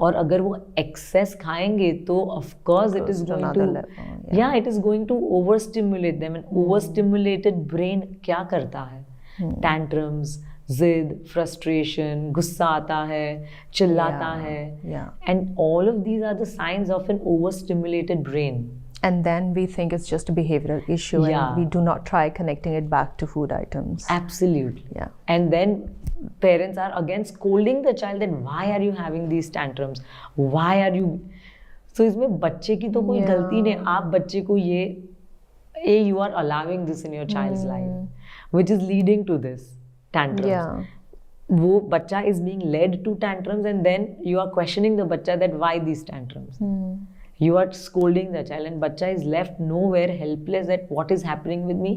और अगर वो एक्सेस खाएंगे तो of course it Goes is to going another to level, या it is going to over stimulate them. And over stimulated brain क्या करता है? टैंट्रम्स, जिद, फ्रस्ट्रेशन, गुस्सा आता है, चिल्लाता Yeah, है. yeah. And all of these are the science of an over stimulated brain. And then we think it's just a behavioral issue Yeah. and we do not try connecting it back to food items. Absolutely. Yeah. And then parents are again scolding the child that why are you having these tantrums? Why are you? So इसमें बच्चे की तो कोई Yeah. गलती नहीं. आप बच्चे को you are allowing this in your child's life, which is leading to this tantrums. Yeah. वो बच्चा is being led to tantrums and then you are questioning the बच्चा that why these tantrums. You are scolding the child and बच्चा is left nowhere, helpless at what is happening with me.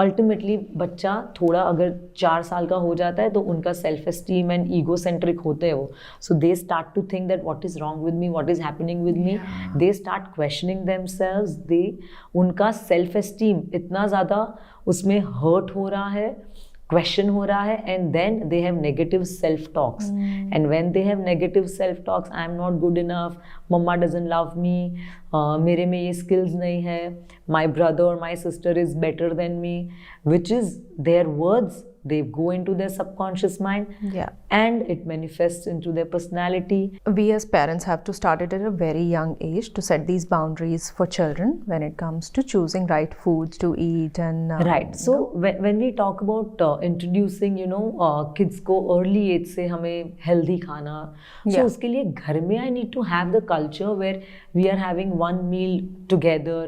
Ultimately बच्चा थोड़ा अगर 4 साल का हो जाता है तो उनका self esteem and ego centric होते हैं वो. So they start to think that what is wrong with me, what is happening with me. They start questioning themselves. उनका सेल्फ एस्टीम इतना ज़्यादा उसमें हर्ट हो रहा है, question हो रहा है, and then they have negative self talks. And when they have negative self talks, I'm not good enough, mama doesn't love me, मेरे में ये skills नहीं है, my brother or my sister is better than me, which is their words. They go into their subconscious mind. Yeah. And it manifests into their personality. We as parents have to start it at a very young age to set these boundaries for children when it comes to choosing right foods to eat and Right. So when we talk about introducing, kids को early age से हमें healthy खाना, so Yeah. उसके लिए घर में I need to have the culture where we are having one meal together,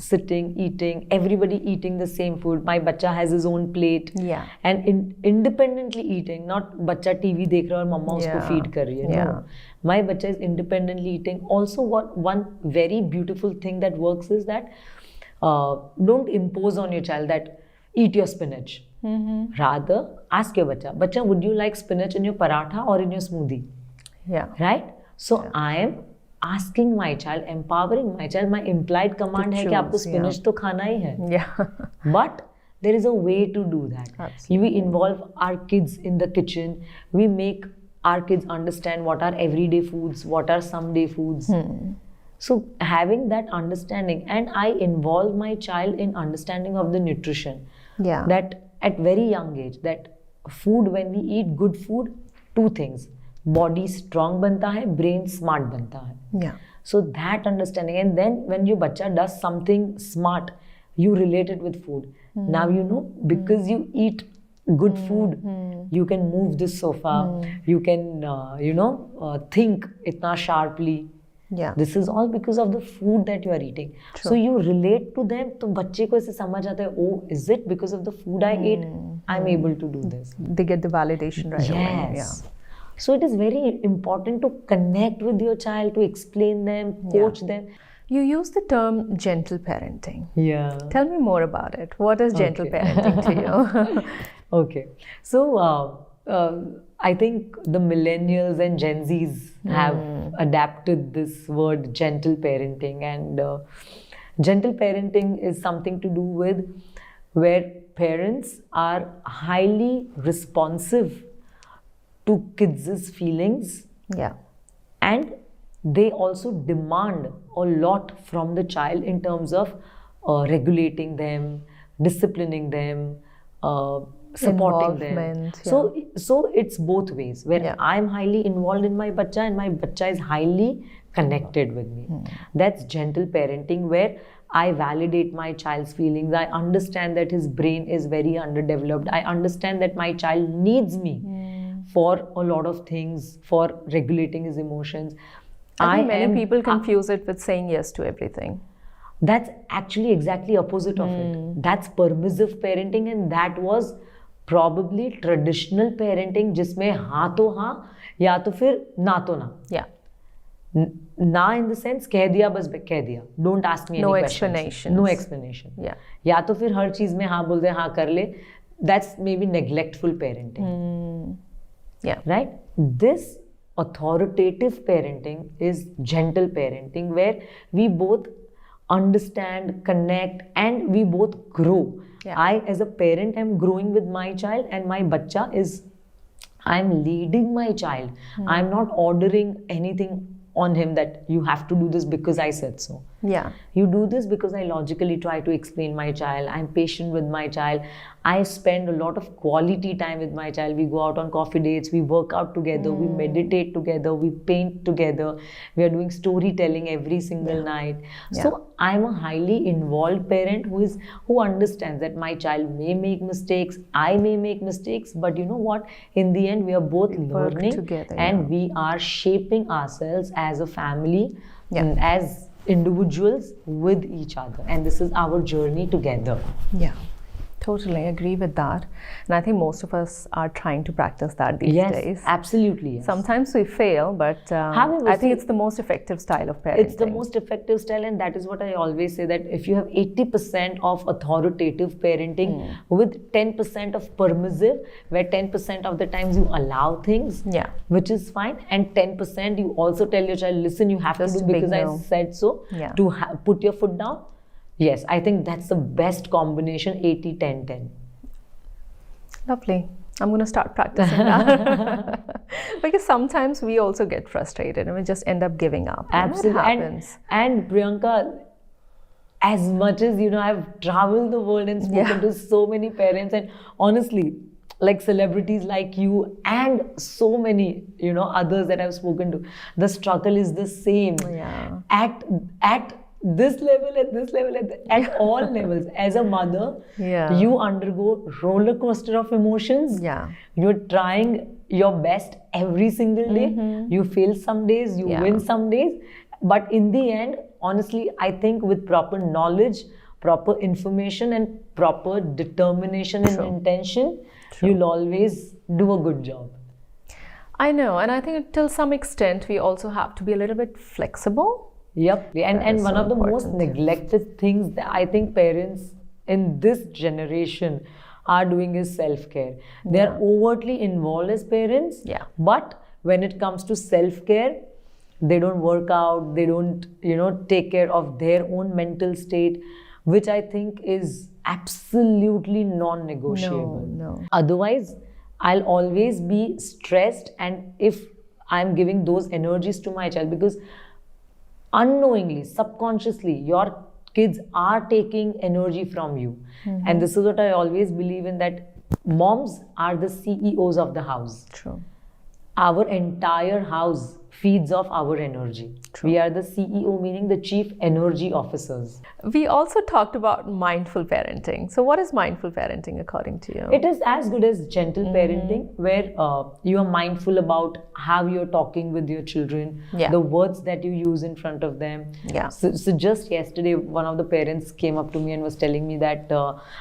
sitting, eating, everybody eating the same food. My bacha has his own plate. Yeah. And independently eating, not बच्चा TV देख रहा है और मम्मा उसको Yeah. feed कर रही है. Yeah. No. My bacha is independently eating. Also, one very beautiful thing that works is that don't impose on your child that eat your spinach. Rather, ask your bacha, would you like spinach in your paratha or in your smoothie? Yeah. Right? So I am asking my child, empowering my child. My implied command है कि आपको spinach तो खाना ही है. Yeah. But there is a way to do that. Absolutely. We involve our kids in the kitchen. We make our kids understand what are everyday foods, what are someday foods. So having that understanding, and I involve my child in understanding of the nutrition. Yeah. That at very young age, that food, when we eat good food, two things: body strong banta hai, brain smart banta hai. Yeah. So that understanding, and then when your bacha does something smart, you relate it with food. Now you know, because you eat good food, you can move this sofa, you can think itna sharply. Yeah. This is all because of the food that you are eating. So you relate to them, तो बच्चे को ऐसे समझ आता है, oh, is it because of the food I ate, I'm able to do this. They get the validation right away. Yes. So it is very important to connect with your child, to explain them, coach them. You use the term gentle parenting. Yeah. Tell me more about it. What is gentle parenting to you? Okay. So I think the millennials and Gen Zs have adapted this word gentle parenting, and gentle parenting is something to do with where parents are highly responsive to kids' feelings, Yeah. and they also demand a lot from the child in terms of regulating them, disciplining them, supporting them. Involvement, So it's both ways, where I'm highly involved in my bacha and my bacha is highly connected with me. That's gentle parenting, where I validate my child's feelings. I understand that his brain is very underdeveloped. I understand that my child needs me for a lot of things, for regulating his emotions. I think many people confuse it with saying yes to everything. That's actually exactly opposite of it. That's permissive parenting, and that was probably traditional parenting, जिसमें हाँ तो हाँ या तो फिर ना तो ना. Yeah. ना in the sense कह दिया बस कह दिया. Don't ask me any No questions. explanations. No explanation. Yeah. या तो फिर हर चीज में हाँ बोल दे, हाँ कर ले. That's maybe neglectful parenting. Yeah. Right? This authoritative parenting is gentle parenting, where we both understand, connect, and we both grow. Yeah. I, as a parent, am growing with my child, and my bacha is, I'm leading my child. I'm not ordering anything on him that you have to do this because I said so. Yeah. You do this because I logically try to explain my child. I'm patient with my child. I spend a lot of quality time with my child. We go out on coffee dates. We work out together. We meditate together. We paint together. We are doing storytelling every single night. So I'm a highly involved parent who understands that my child may make mistakes. I may make mistakes. But you know what? In the end, we are both learning together, and we are shaping ourselves as a family and as individuals with each other, and this is our journey together. Yeah, totally agree with that. And I think most of us are trying to practice that these days. Absolutely, yes. Sometimes we fail, but I think it's the most effective style of parenting. It's the most effective style, and that is what I always say, that if you have 80% of authoritative parenting with 10% of permissive, where 10% of the times you allow things, which is fine, and 10% you also tell your child, listen, you have Just to do because I said so, to put your foot down. Yes, I think that's the best combination, 80-10-10. Lovely. I'm going to start practicing that. Because sometimes we also get frustrated and we just end up giving up. Absolutely. It happens. And Priyanka, as much as, I've traveled the world and spoken to so many parents, and honestly, like celebrities like you and so many, others that I've spoken to, the struggle is the same. Yeah. At this level, at all levels. As a mother, you undergo roller coaster of emotions. Yeah. You're trying your best every single day. You fail some days, you win some days. But in the end, honestly, I think with proper knowledge, proper information, and proper determination and intention, you'll always do a good job. I know, and I think till some extent, we also have to be a little bit flexible. Yep, and one of the most neglected things that I think parents in this generation are doing is self-care. They are overtly involved as parents, but when it comes to self-care, they don't work out, they don't, take care of their own mental state, which I think is absolutely non-negotiable. No. Otherwise, I'll always be stressed, and if I'm giving those energies to my child, because unknowingly, subconsciously, your kids are taking energy from you. And this is what I always believe in, that moms are the CEOs of the house. True. Our entire house feeds off our energy. True. We are the CEO, meaning the chief energy officers. We also talked about mindful parenting. So what is mindful parenting according to you? It is as good as gentle parenting, where you are mindful about how you're talking with your children, the words that you use in front of them. Yeah. So just yesterday, one of the parents came up to me and was telling me that,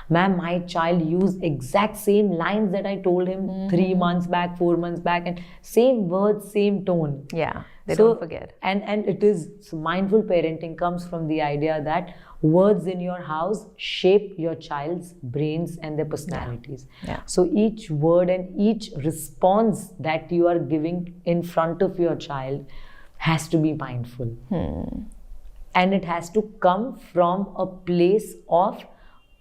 ma'am, my child used exact same lines that I told him 3 months back, 4 months back, and same words, same tone. Yeah, they don't forget. And it is, so mindful parenting comes from the idea that words in your house shape your child's brains and their personalities. Yeah. So each word and each response that you are giving in front of your child has to be mindful. And it has to come from a place of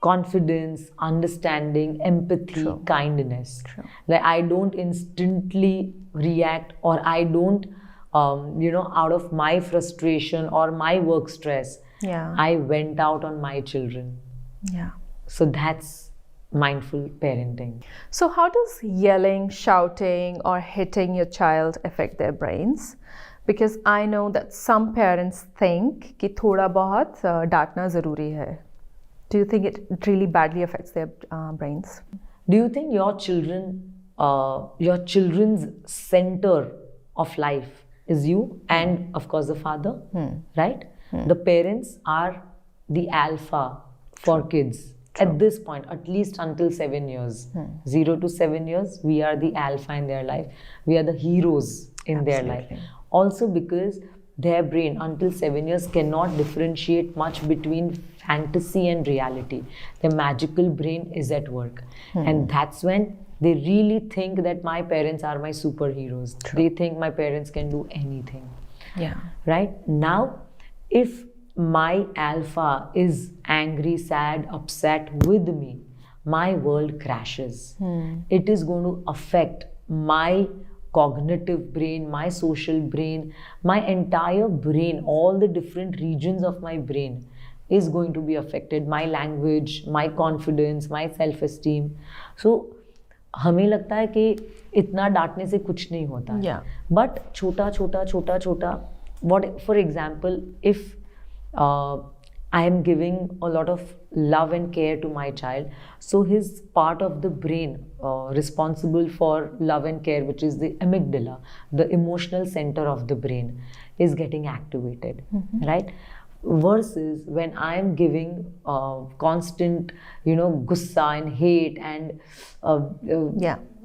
confidence, understanding, empathy, kindness. Like, I don't instantly react, or I don't, out of my frustration or my work stress, I went out on my children. Yeah. So that's mindful parenting. So how does yelling, shouting, or hitting your child affect their brains? Because I know that some parents think कि थोड़ा बहुत डांटना ज़रूरी है. Do you think it really badly affects their brains? Do you think your children's center of life is you and, of course, the father, right? The parents are the alpha for kids. At this point, at least until 7 years, 0 to 7 years, we are the alpha in their life. We are the heroes in their life. Also because their brain until 7 years cannot differentiate much between fantasy and reality. Their magical brain is at work. And that's when they really think that my parents are my superheroes. They think my parents can do anything. Yeah. Right? Now, if my alpha is angry, sad, upset with me, my world crashes. It is going to affect my cognitive brain, my social brain, my entire brain, all the different regions of my brain is going to be affected. My language, my confidence, my self-esteem. So, हमें लगता है कि इतना डांटने से कुछ नहीं होता. But छोटा, what, for example, if I am giving a lot of love and care to my child, so his part of the brain responsible for love and care, which is the amygdala, the emotional center of the brain, is getting activated, right? Versus when I am giving constant, gussa and hate and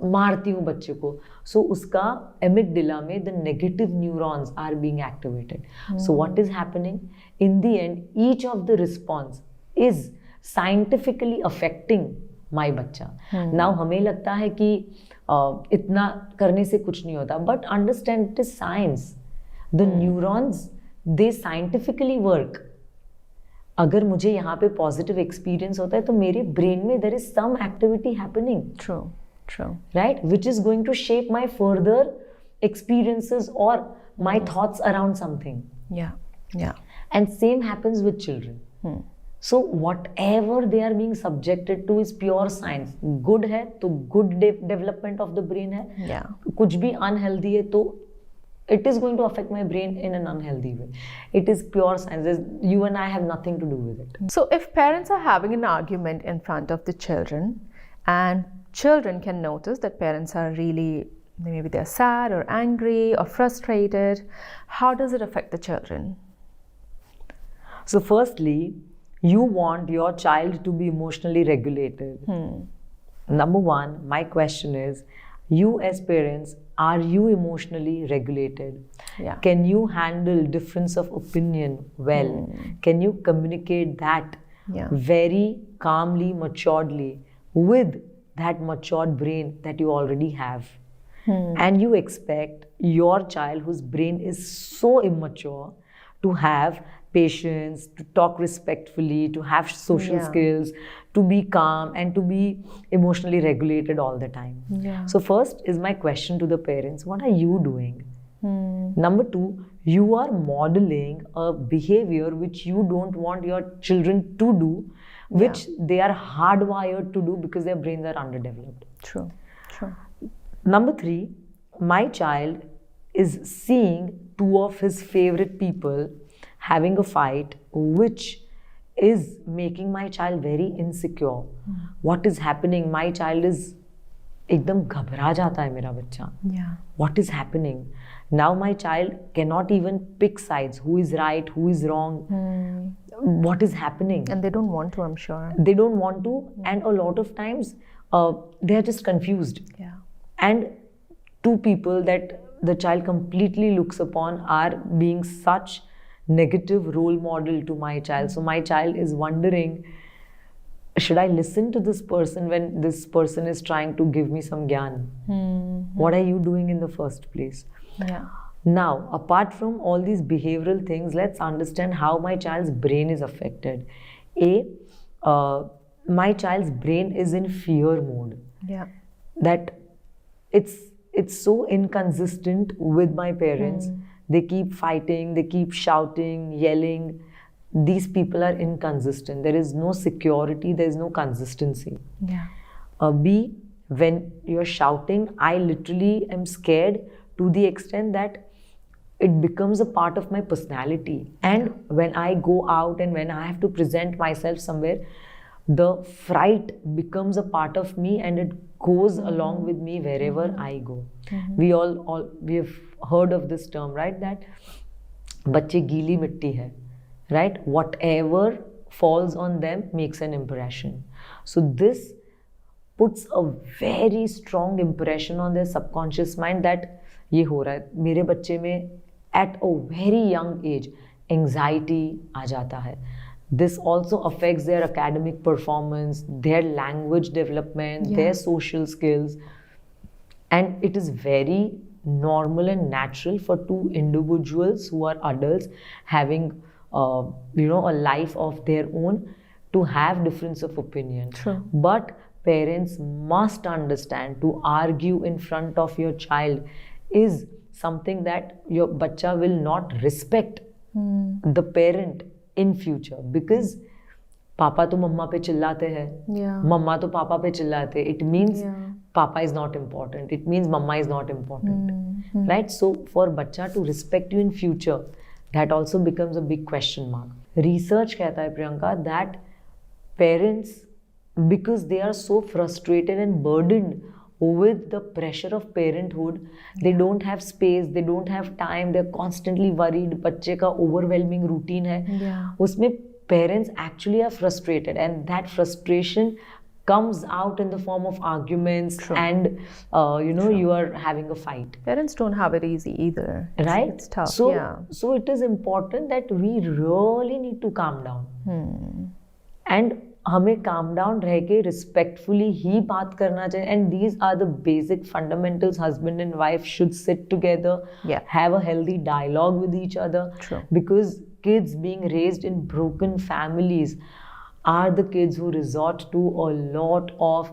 मारती हूँ बच्चे को, so उसका amygdala में the negative neurons are being activated. So what is happening? In the end, each of the response is scientifically affecting my बच्चा. Now हमें लगता है कि इतना करने से कुछ नहीं होता, but understand it is science. The neurons, they scientifically work. अगर मुझे यहाँ पे positive experience होता है तो मेरे brain में there is some activity happening. True. Right? Which is going to shape my further experiences or my thoughts around something. Yeah. And same happens with children. So whatever they are being subjected to is pure science. Good है तो good development of the brain है. Yeah. कुछ भी unhealthy है तो it is going to affect my brain in an unhealthy way. It is pure science. You and I have nothing to do with it. So if parents are having an argument in front of the children, and children can notice that parents are really, maybe they're sad or angry or frustrated, how does it affect the children? So firstly, you want your child to be emotionally regulated. Number one, my question is, you as parents, are you emotionally regulated? Yeah. Can you handle difference of opinion well? Can you communicate that very calmly, maturedly with that matured brain that you already have? and you expect your child whose brain is so immature to have patience, to talk respectfully, to have social skills, to be calm and to be emotionally regulated all the time. So first is my question to the parents, what are you doing? Number two, you are modeling a behavior which you don't want your children to do, which they are hardwired to do because their brains are underdeveloped. True. Number three, my child is seeing two of his favorite people having a fight, which is making my child very insecure. What is happening? My child is एकदम घबरा जाता है मेरा बच्चा. What is happening? Now my child cannot even pick sides. Who is right? Who is wrong? What is happening? And they don't want to, I'm sure. They don't want to, and a lot of times they are just confused. And two people that the child completely looks upon are being such negative role model to my child. So my child is wondering, should I listen to this person when this person is trying to give me some gyan? What are you doing in the first place? Now, apart from all these behavioral things, let's understand how my child's brain is affected. My child's brain is in fear mode. That it's so inconsistent with my parents. They keep fighting, they keep shouting, yelling. These people are inconsistent. There is no security, there is no consistency. B, when you're shouting, I literally am scared to the extent that it becomes a part of my personality. And when I go out and when I have to present myself somewhere, the fright becomes a part of me and it goes along with me wherever I go. We have heard of this term, right? That बच्चे गीली मिट्टी है, right? Whatever falls on them makes an impression. So this puts a very strong impression on their subconscious mind that ये हो रहा है मेरे बच्चे में at a very young age anxiety आ जाता है. This also affects their academic performance, their language development, their social skills. And it is very normal and natural for two individuals who are adults having a life of their own to have difference of opinion. But parents must understand to argue in front of your child is something that your bacha will not respect the parent in future, because पापा तो मम्मा पे चिल्लाते हैं, मम्मा तो पापा पे चिल्लाते. It means papa is not important. It means mama is not important, right? So for bacha to respect you in future, that also becomes a big question mark. Research कहता है Priyanka that parents, because they are so frustrated and burdened with the pressure of parenthood, they don't have space, they don't have time, they're constantly worried. बच्चे का overwhelming routine है, उसमें parents actually are frustrated, and that frustration comes out in the form of arguments. And you are having a fight. Parents don't have it easy either, right? It's tough. So it is important that we really need to calm down. And हमें calm down रह के respectfully ही बात करना चाहिए. And these are the basic fundamentals. Husband and wife should sit together, have a healthy dialogue with each other. Because kids being raised in broken families are the kids who resort to a lot of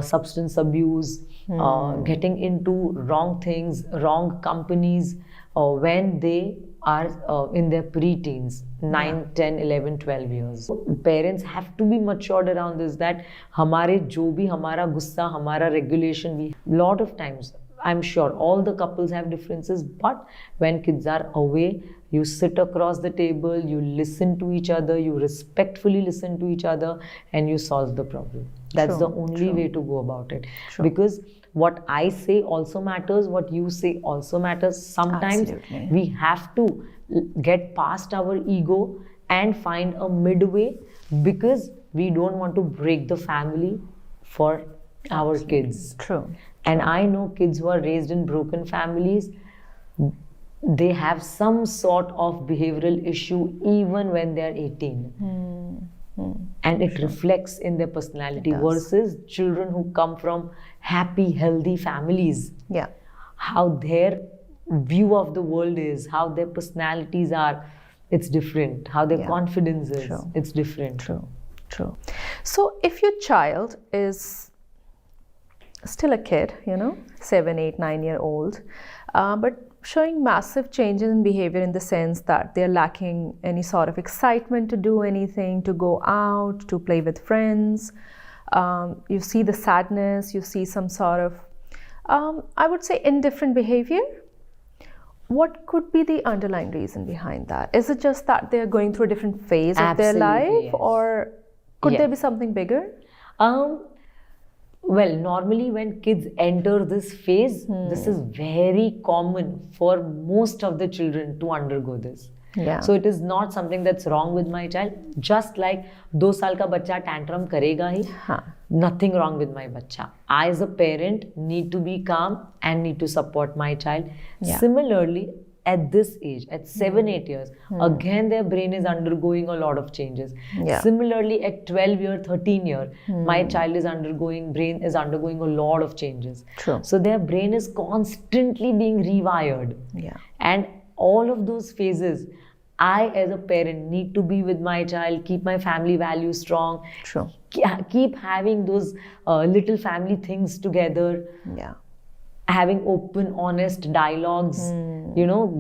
substance abuse, getting into wrong things, wrong companies when they are in their pre-teens, 9, 10, 11, 12 years. So parents have to be matured around this, that हमारे जो भी हमारा गुस्सा, हमारा regulation, we lot of times, I'm sure all the couples have differences, but when kids are away, you sit across the table, you listen to each other, you respectfully listen to each other, and you solve the problem. That's the only way to go about it. Because what I say also matters, what you say also matters. Sometimes we have to get past our ego and find a midway, because we don't want to break the family for our kids. And I know kids who are raised in broken families, they have some sort of behavioral issue even when they are 18. And it reflects in their personality, versus children who come from happy, healthy families. how their view of the world is, how their personalities are, it's different. How their confidence is, it's different. True. So if your child is still a kid, 7, 8, 9-year-old, but showing massive changes in behavior in the sense that they're lacking any sort of excitement to do anything, to go out, to play with friends. You see the sadness, you see some sort of, I would say, indifferent behavior. What could be the underlying reason behind that? Is it just that they're going through a different phase of their life, or could there be something bigger? Well, normally when kids enter this phase, this is very common for most of the children to undergo this. So it is not something that's wrong with my child. Just like 2 साल का बच्चा tantrum करेगा ही, nothing wrong with my बच्चा. I as a parent need to be calm and need to support my child. Similarly, at this age, at 7, 8 years, again their brain is undergoing a lot of changes. Similarly, at 12 year, 13 year, my child is brain is undergoing a lot of changes. So their brain is constantly being rewired. And all of those phases, I as a parent need to be with my child, keep my family values strong, keep having those little family things together. Having open, honest dialogues,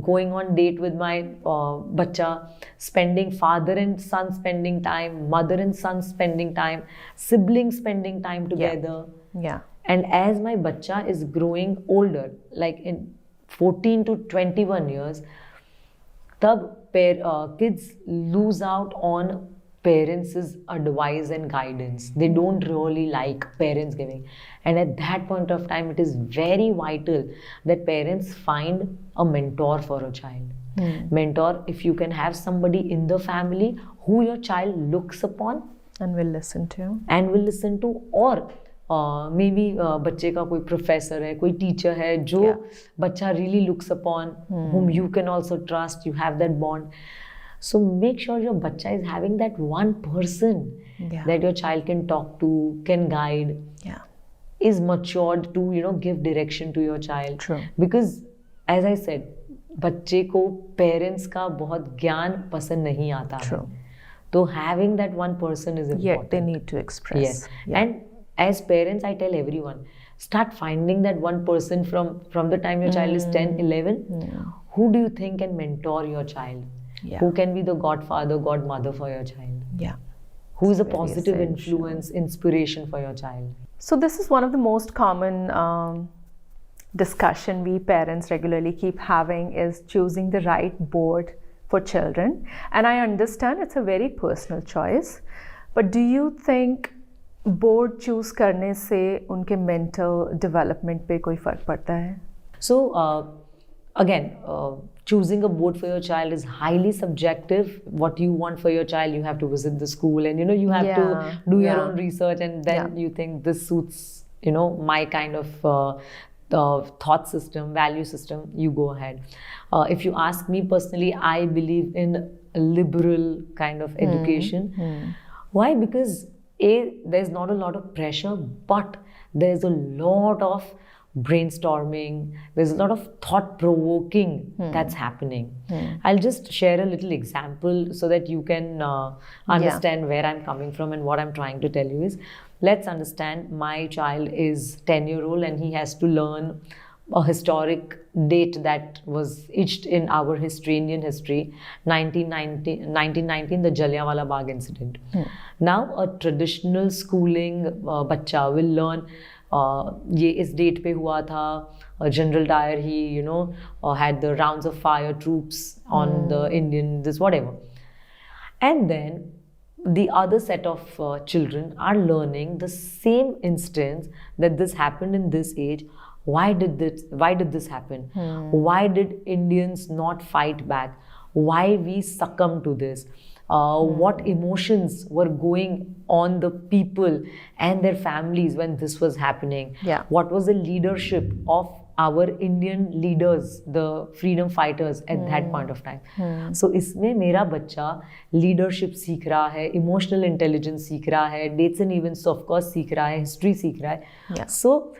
going on date with my bacha, spending father and son spending time, mother and son spending time, siblings spending time together. And as my bacha is growing older, like in 14 to 21 years, kids lose out on parents' advice and guidance. They don't really like parents giving. And at that point of time, it is very vital that parents find a mentor for a child. Mentor, if you can have somebody in the family who your child looks upon and will listen to, or maybe बच्चे का कोई professor है, कोई teacher है जो बच्चा really looks upon, whom you can also trust, you have that bond. So make sure your bacha is having that one person that your child can talk to, can guide, is matured to give direction to your child. Because as I said, बच्चे को parents का बहुत ज्ञान पसंद नहीं आता है. So having that one person is important. Yet they need to express. And as parents, I tell everyone, start finding that one person from the time your child is 10, 11. Who do you think can mentor your child? Who can be the godfather, godmother for your child? Who is a positive influence, inspiration for your child? So this is one of the most common discussion we parents regularly keep having, is choosing the right board for children. And I understand it's a very personal choice. But do you think board choose करने से उनके mental development पे कोई फर्क पड़ता है? So again, choosing a board for your child is highly subjective. What you want for your child, you have to visit the school, and you have to do your own research, and then you think this suits my kind of thought system, value system. You go ahead. If you ask me personally, I believe in a liberal kind of education. Why? Because there's not a lot of pressure, but there's a lot of brainstorming, there's a lot of thought-provoking that's happening. I'll just share a little example so that you can understand where I'm coming from, and what I'm trying to tell you is, let's understand my child is 10-year-old and he has to learn a historic date that was etched in our history, Indian history, 1919, the Jallianwala Bagh incident. Now a traditional schooling bacha will learn ये इस date पे हुआ था, General Dyer, he had the rounds of fire troops on the Indian, this whatever. And then the other set of children are learning the same instance, that this happened in this age. Why did this happen? Why did Indians not fight back? Why we succumb to this? What emotions were going on the people and their families when this was happening? What was the leadership of our Indian leaders, the freedom fighters at that point of time? So इसमें मेरा बच्चा leadership सीख रहा है, emotional intelligence सीख रहा है, dates and events of course सीख रहा है, history सीख रहा है. So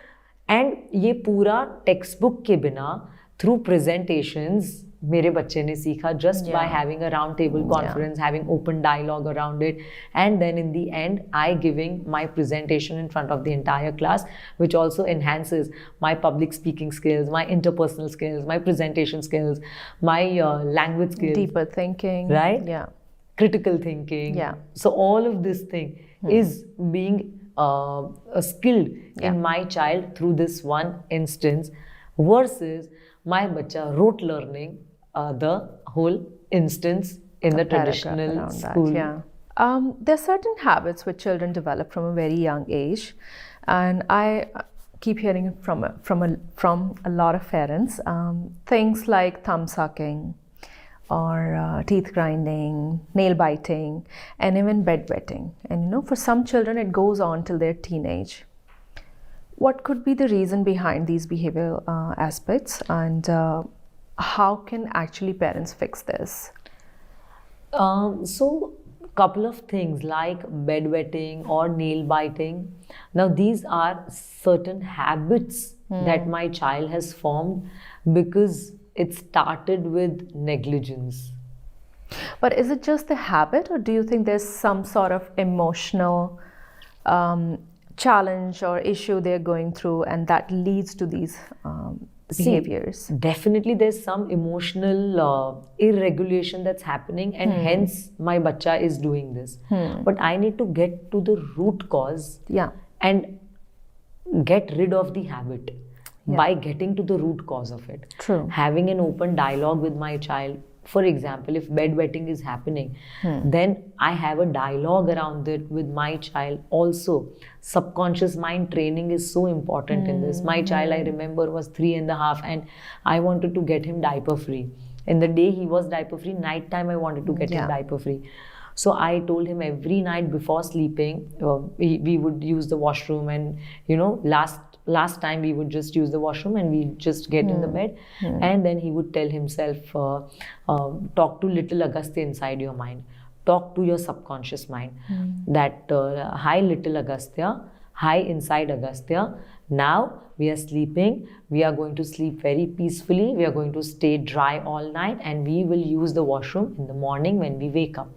एंड ये पूरा टेक्स्ट बुक के बिना थ्रू प्रेजेंटेशंस मेरे बच्चे ने सीखा, just by having a round table conference, having open dialogue around it, and then in the end I giving my presentation in front of the entire class, which also enhances my public speaking skills, my interpersonal skills, my presentation skills, my language skills, deeper thinking, right? Yeah, critical thinking. Yeah. So all of this thing is being skilled in my child through this one instance, versus my bacha rote learning the whole instance in the traditional school. There are certain habits which children develop from a very young age, and I keep hearing from a lot of parents. Things like thumb sucking, or teeth grinding, nail biting, and even bed wetting. And for some children it goes on till their teenage. What could be the reason behind these behavioral aspects, and how can actually parents fix this? So couple of things like bedwetting or nail biting. Now these are certain habits that my child has formed because it started with negligence. But is it just the habit, or do you think there's some sort of emotional challenge or issue they're going through, and that leads to these behaviors? Definitely there's some emotional irregulation that's happening, and hence my bacha is doing this. But I need to get to the root cause and get rid of the habit by getting to the root cause of it. True. Having an open dialogue with my child. For example, if bedwetting is happening, then I have a dialogue around it with my child. Also, subconscious mind training is so important in this. My child, I remember, was 3.5, and I wanted to get him diaper free. In the day he was diaper free, night time I wanted to get him diaper free. So I told him every night before sleeping, we would use the washroom, and last time we would just use the washroom and we just get in the bed, and then he would tell himself, talk to little Agastya inside your mind, talk to your subconscious mind, that hi little Agastya, hi inside Agastya, now we are sleeping, we are going to sleep very peacefully, we are going to stay dry all night, and we will use the washroom in the morning when we wake up.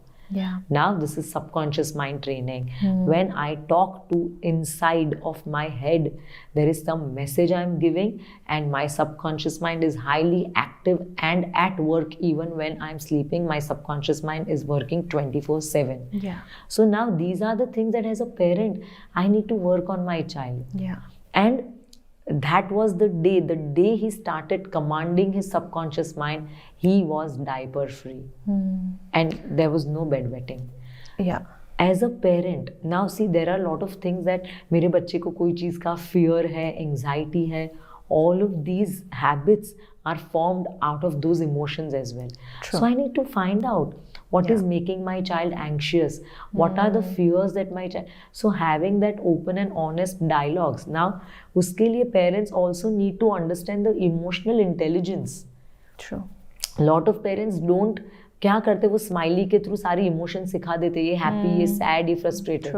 Now this is subconscious mind training. When I talk to inside of my head, there is some message I'm giving, and my subconscious mind is highly active and at work. Even when I'm sleeping, my subconscious mind is working 24/7. So now these are the things that as a parent I need to work on my child. And that was the day he started commanding his subconscious mind, he was diaper free. And there was no bedwetting. As a parent, now see, there are a lot of things that मेरे बच्चे को कोई चीज़ का fear है, anxiety है, all of these habits are formed out of those emotions as well. So I need to find out what is making my child anxious, what are the fears that my child, so having that open and honest dialogues. Now uske liye parents also need to understand the emotional intelligence. A lot of parents don't, क्या करते वो smiley के through सारी emotion सिखा देते, ये happy, ये sad, ये फ्रस्ट्रेटेड,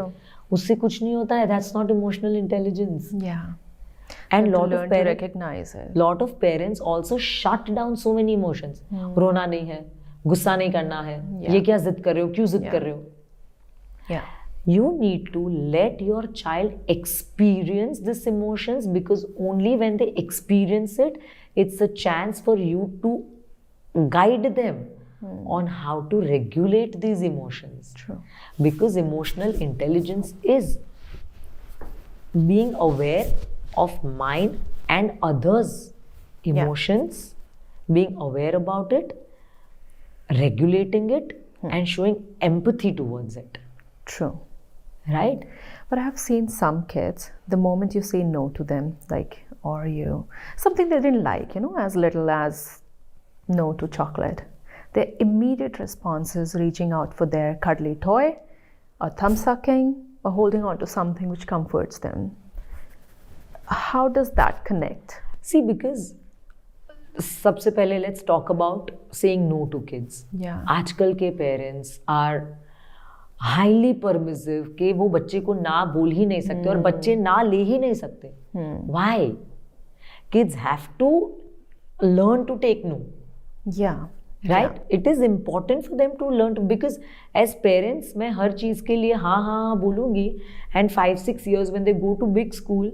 उससे कुछ नहीं होता है. That's not emotional intelligence. And lot of parents also shut down so many emotions. रोना नहीं है, गुस्सा नहीं करना है, ये क्या जिद कर रहे हो, क्यों जिद कर रहे हो. You need to let your child experience these emotions, because only when they experience it, it's a chance for you to guide them on how to regulate these emotions. Because emotional intelligence is being aware of mine and others' emotions, being aware about it, regulating it, and showing empathy towards it. Right? But I have seen some kids, the moment you say no to them, like, or you, something they didn't like, as little as no to chocolate, their immediate response is reaching out for their cuddly toy, or thumb sucking, or holding on to something which comforts them. How does that connect? See, because सबसे पहले let's talk about saying no to kids. Yeah. आजकल के parents are highly permissive कि वो बच्चे को ना बोल ही नहीं सकते और बच्चे ना ले ही नहीं सकते. Why? Kids have to learn to take no. Yeah. Right? It is important for them to learn to, because as parents मैं हर चीज के लिए हाँ हाँ हाँ बोलूंगी, and 5-6 years when they go to big school,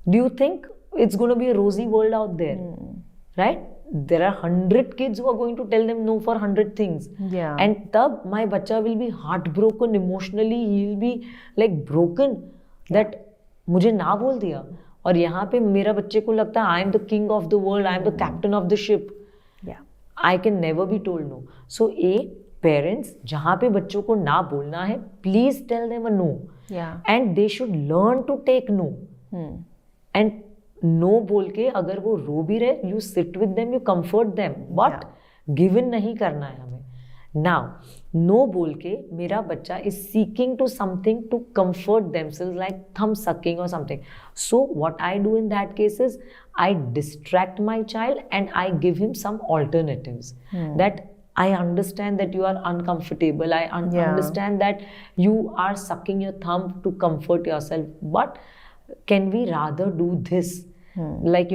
do you think it's going to be a rosy world out there? Right? There are 100 kids who are going to tell them no for 100 things. Yeah. And tab my bacha will be heartbroken emotionally. He'll be like broken that मुझे ना बोल दिया. और यहाँ पे मेरा बच्चे को लगता है I am the king of the world, I am the captain of the ship. Yeah. I can never be told no. So parents जहाँ पे बच्चों को ना बोलना है, please tell them a no. Yeah. And they should learn to take no. And no बोल के अगर वो रो भी रहे, you sit with them, you comfort them, but give in नहीं करना है हमें. नाउ नो बोल के मेरा बच्चा is seeking to something to comfort themselves like thumb sucking और something. So what I do in that case is I distract my child and I give him some alternatives that I understand that you are uncomfortable. I understand that you are sucking your thumb to comfort yourself. But can we rather do this? Like,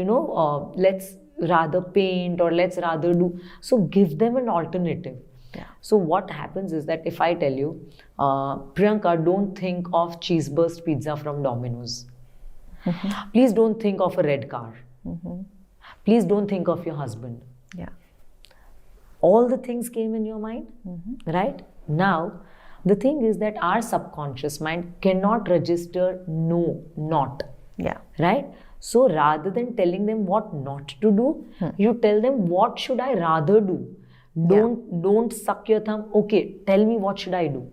let's rather paint or let's rather do. So give them an alternative. Yeah. So what happens is that if I tell you, Priyanka, don't think of cheese burst pizza from Domino's. Please don't think of a red car. Please don't think of your husband. Yeah. All the things came in your mind, right? Now, the thing is that our subconscious mind cannot register no, not. Yeah. Right? So rather than telling them what not to do, you tell them what should I rather do. Don't suck your thumb. Okay, tell me what should I do.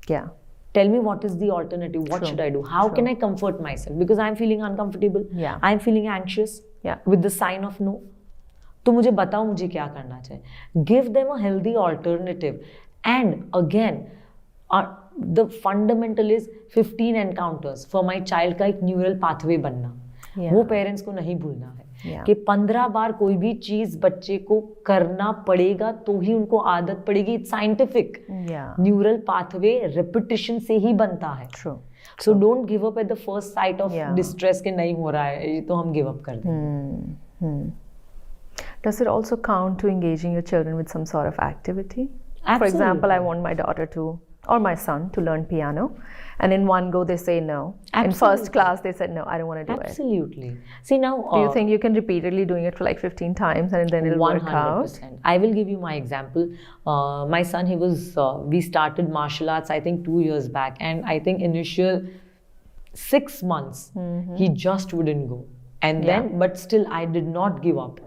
Yeah. Tell me what is the alternative. What should I do? How can I comfort myself? Because I'm feeling uncomfortable. Yeah. I'm feeling anxious. Yeah. With the sign of no. तो मुझे बताओ मुझे क्या करना चाहिए. Give them a healthy alternative. And again, the fundamental is 15 encounters for my child का एक neural pathway बनना. वो पेरेंट्स को नहीं भूलना है कि 15 बार कोई भी चीज बच्चे को करना पड़ेगा तो ही उनको आदत पड़ेगी. It's scientific. Neural pathway repetition से ही बनता है. So don't give up at the first sight of distress के नहीं हो रहा है ये तो हम गिव अप कर दें. Does it also count to engaging your children with some sort of activity? Absolutely. For example, I want my daughter to, or my son to learn piano, and in one go they say no. Absolutely. In first class they said no, I don't want to do it. Absolutely. See now, do you think you can repeatedly doing it for like 15 times and then it'll 100%. work out? I will give you my example. My son, we started martial arts I think 2 years back, and I think initial 6 months he just wouldn't go, and then but still I did not give up.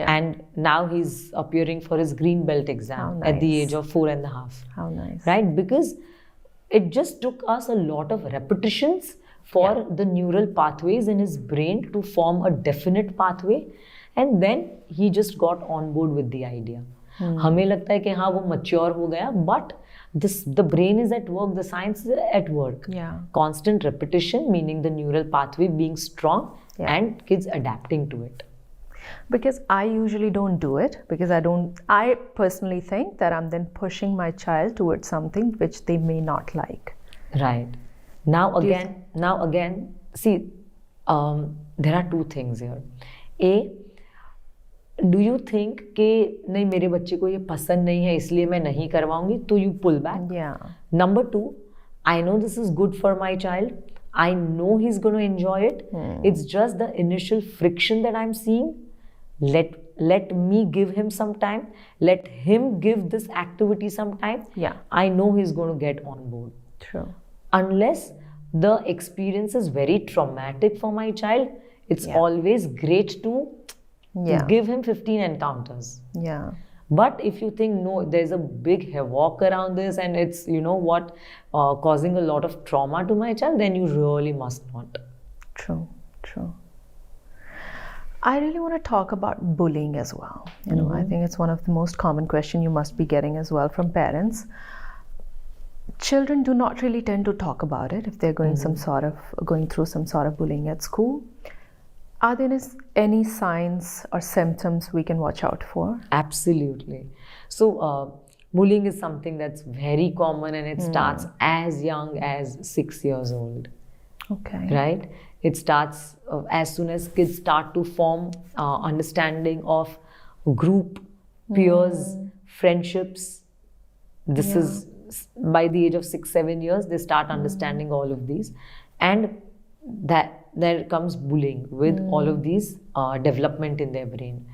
And now he's appearing for his green belt exam at the age of 4.5. How nice. Right? Because it just took us a lot of repetitions for the neural pathways in his brain to form a definite pathway, and then he just got on board with the idea. हमें लगता है कि हाँ वो mature हो गया, but the brain is at work, the science is at work. Constant repetition, meaning the neural pathway being strong and kids adapting to it. Because I usually don't do it because I personally think that I'm then pushing my child towards something which they may not like. Right. Now again, see, there are two things here. A, do you think कि नहीं मेरे बच्चे को ये पसंद नहीं है इसलिए मैं नहीं करवाऊंगी, तो you pull back. Number 2, I know this is good for my child. I know he's going to enjoy it. It's just the initial friction that I'm seeing. Let me give him some time. Let him give this activity some time. I know he's going to get on board. True. Unless the experience is very traumatic for my child, it's always great to give him 15 encounters. But if you think no, there's a big havoc around this and it's causing a lot of trauma to my child, then you really must not. True. I really want to talk about bullying as well. I think it's one of the most common questions you must be getting as well from parents. Children do not really tend to talk about it if they're going through some sort of bullying at school. Are there any signs or symptoms we can watch out for? Absolutely. So bullying is something that's very common, and it starts as young as 6 years old. Okay. Right? It starts as soon as kids start to form understanding of group, peers, friendships. This is by the age of 6-7 years, they start understanding all of these. And that there comes bullying with all of these development in their brain.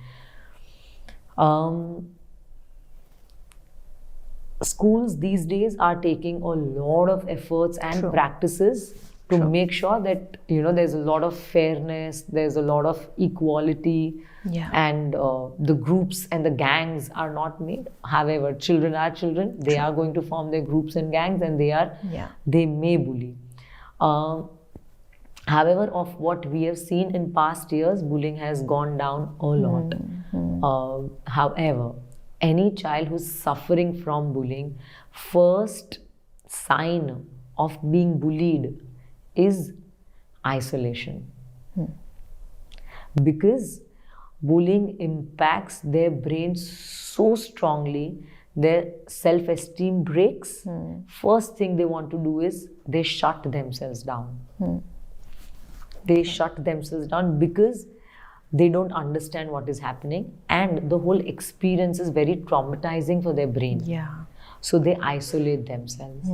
Schools these days are taking a lot of efforts and practices to make sure that, you know, there's a lot of fairness, there's a lot of equality, and the groups and the gangs are not made. However, children are children. They are going to form their groups and gangs, and they may bully. However, of what we have seen in past years, bullying has gone down a lot. However, any child who's suffering from bullying, first sign of being bullied is isolation. Because bullying impacts their brain so strongly, their self-esteem breaks. First thing they want to do is they shut themselves down. They shut themselves down because they don't understand what is happening, and the whole experience is very traumatizing for their brain. So they isolate themselves.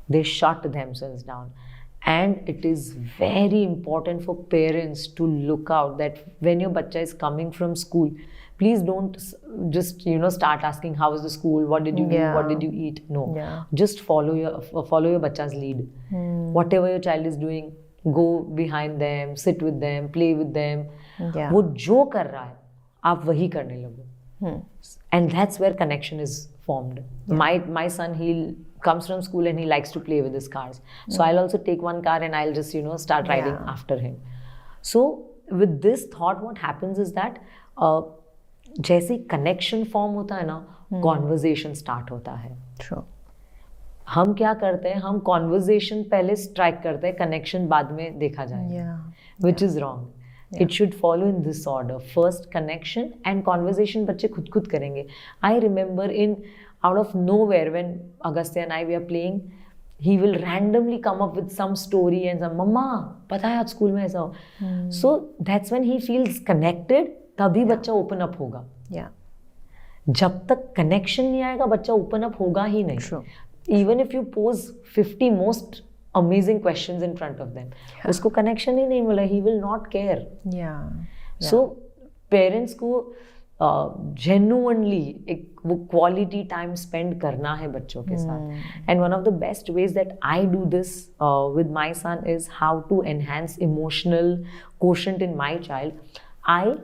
They shut themselves down. And it is very important for parents to look out that when your bacha is coming from school, please don't just, you know, start asking, how was the school, what did you do, what did you eat? No, just follow your bacha's lead. Whatever your child is doing, go behind them, sit with them, play with them. वो जो कर रहा है, आप वही करने लगो. And that's where connection is formed. My son, he comes from school and he likes to play with his cars. So I'll also take one car and I'll just, you know, start riding after him. So with this thought, what happens is that जैसे connection form होता है ना, conversation start होता है. True. हम क्या करते हैं, हम conversation पहले strike करते हैं, connection बाद में देखा जाएगा. Which is wrong. It should follow in this order. First connection and conversation बच्चे खुद करेंगे. I remember out of nowhere when Agastya and I were playing, he will randomly come up with some story and some, Mama, पता है आज school में ऐसा हो. So that's when he feels connected, तभी बच्चा open up होगा. जब तक connection नहीं आएगा, बच्चा open up होगा ही नहीं. True. Even if you pose 50 most amazing questions in front of them, उसको connection ही नहीं मिला, he will not care. So parents को genuinely एक वो quality time spend करना है बच्चों के साथ. And one of the best ways that I do this with my son is how to enhance emotional quotient in my child. I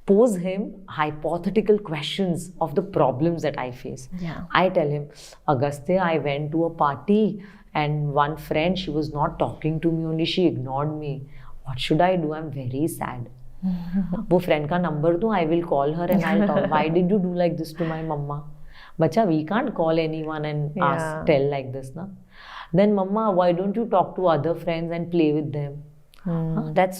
pose him hypothetical questions of the problems that I face. I tell him, Agastya, I went to a party and one friend, she was not talking to me, only she ignored me. What should I do? I'm very sad. वो friend का number दूँ, I will call her and I'll talk. Why did you do like this to my mama? Bacha, we can't call anyone and tell like this, na? Then, Mama, why don't you talk to other friends and play with them? That's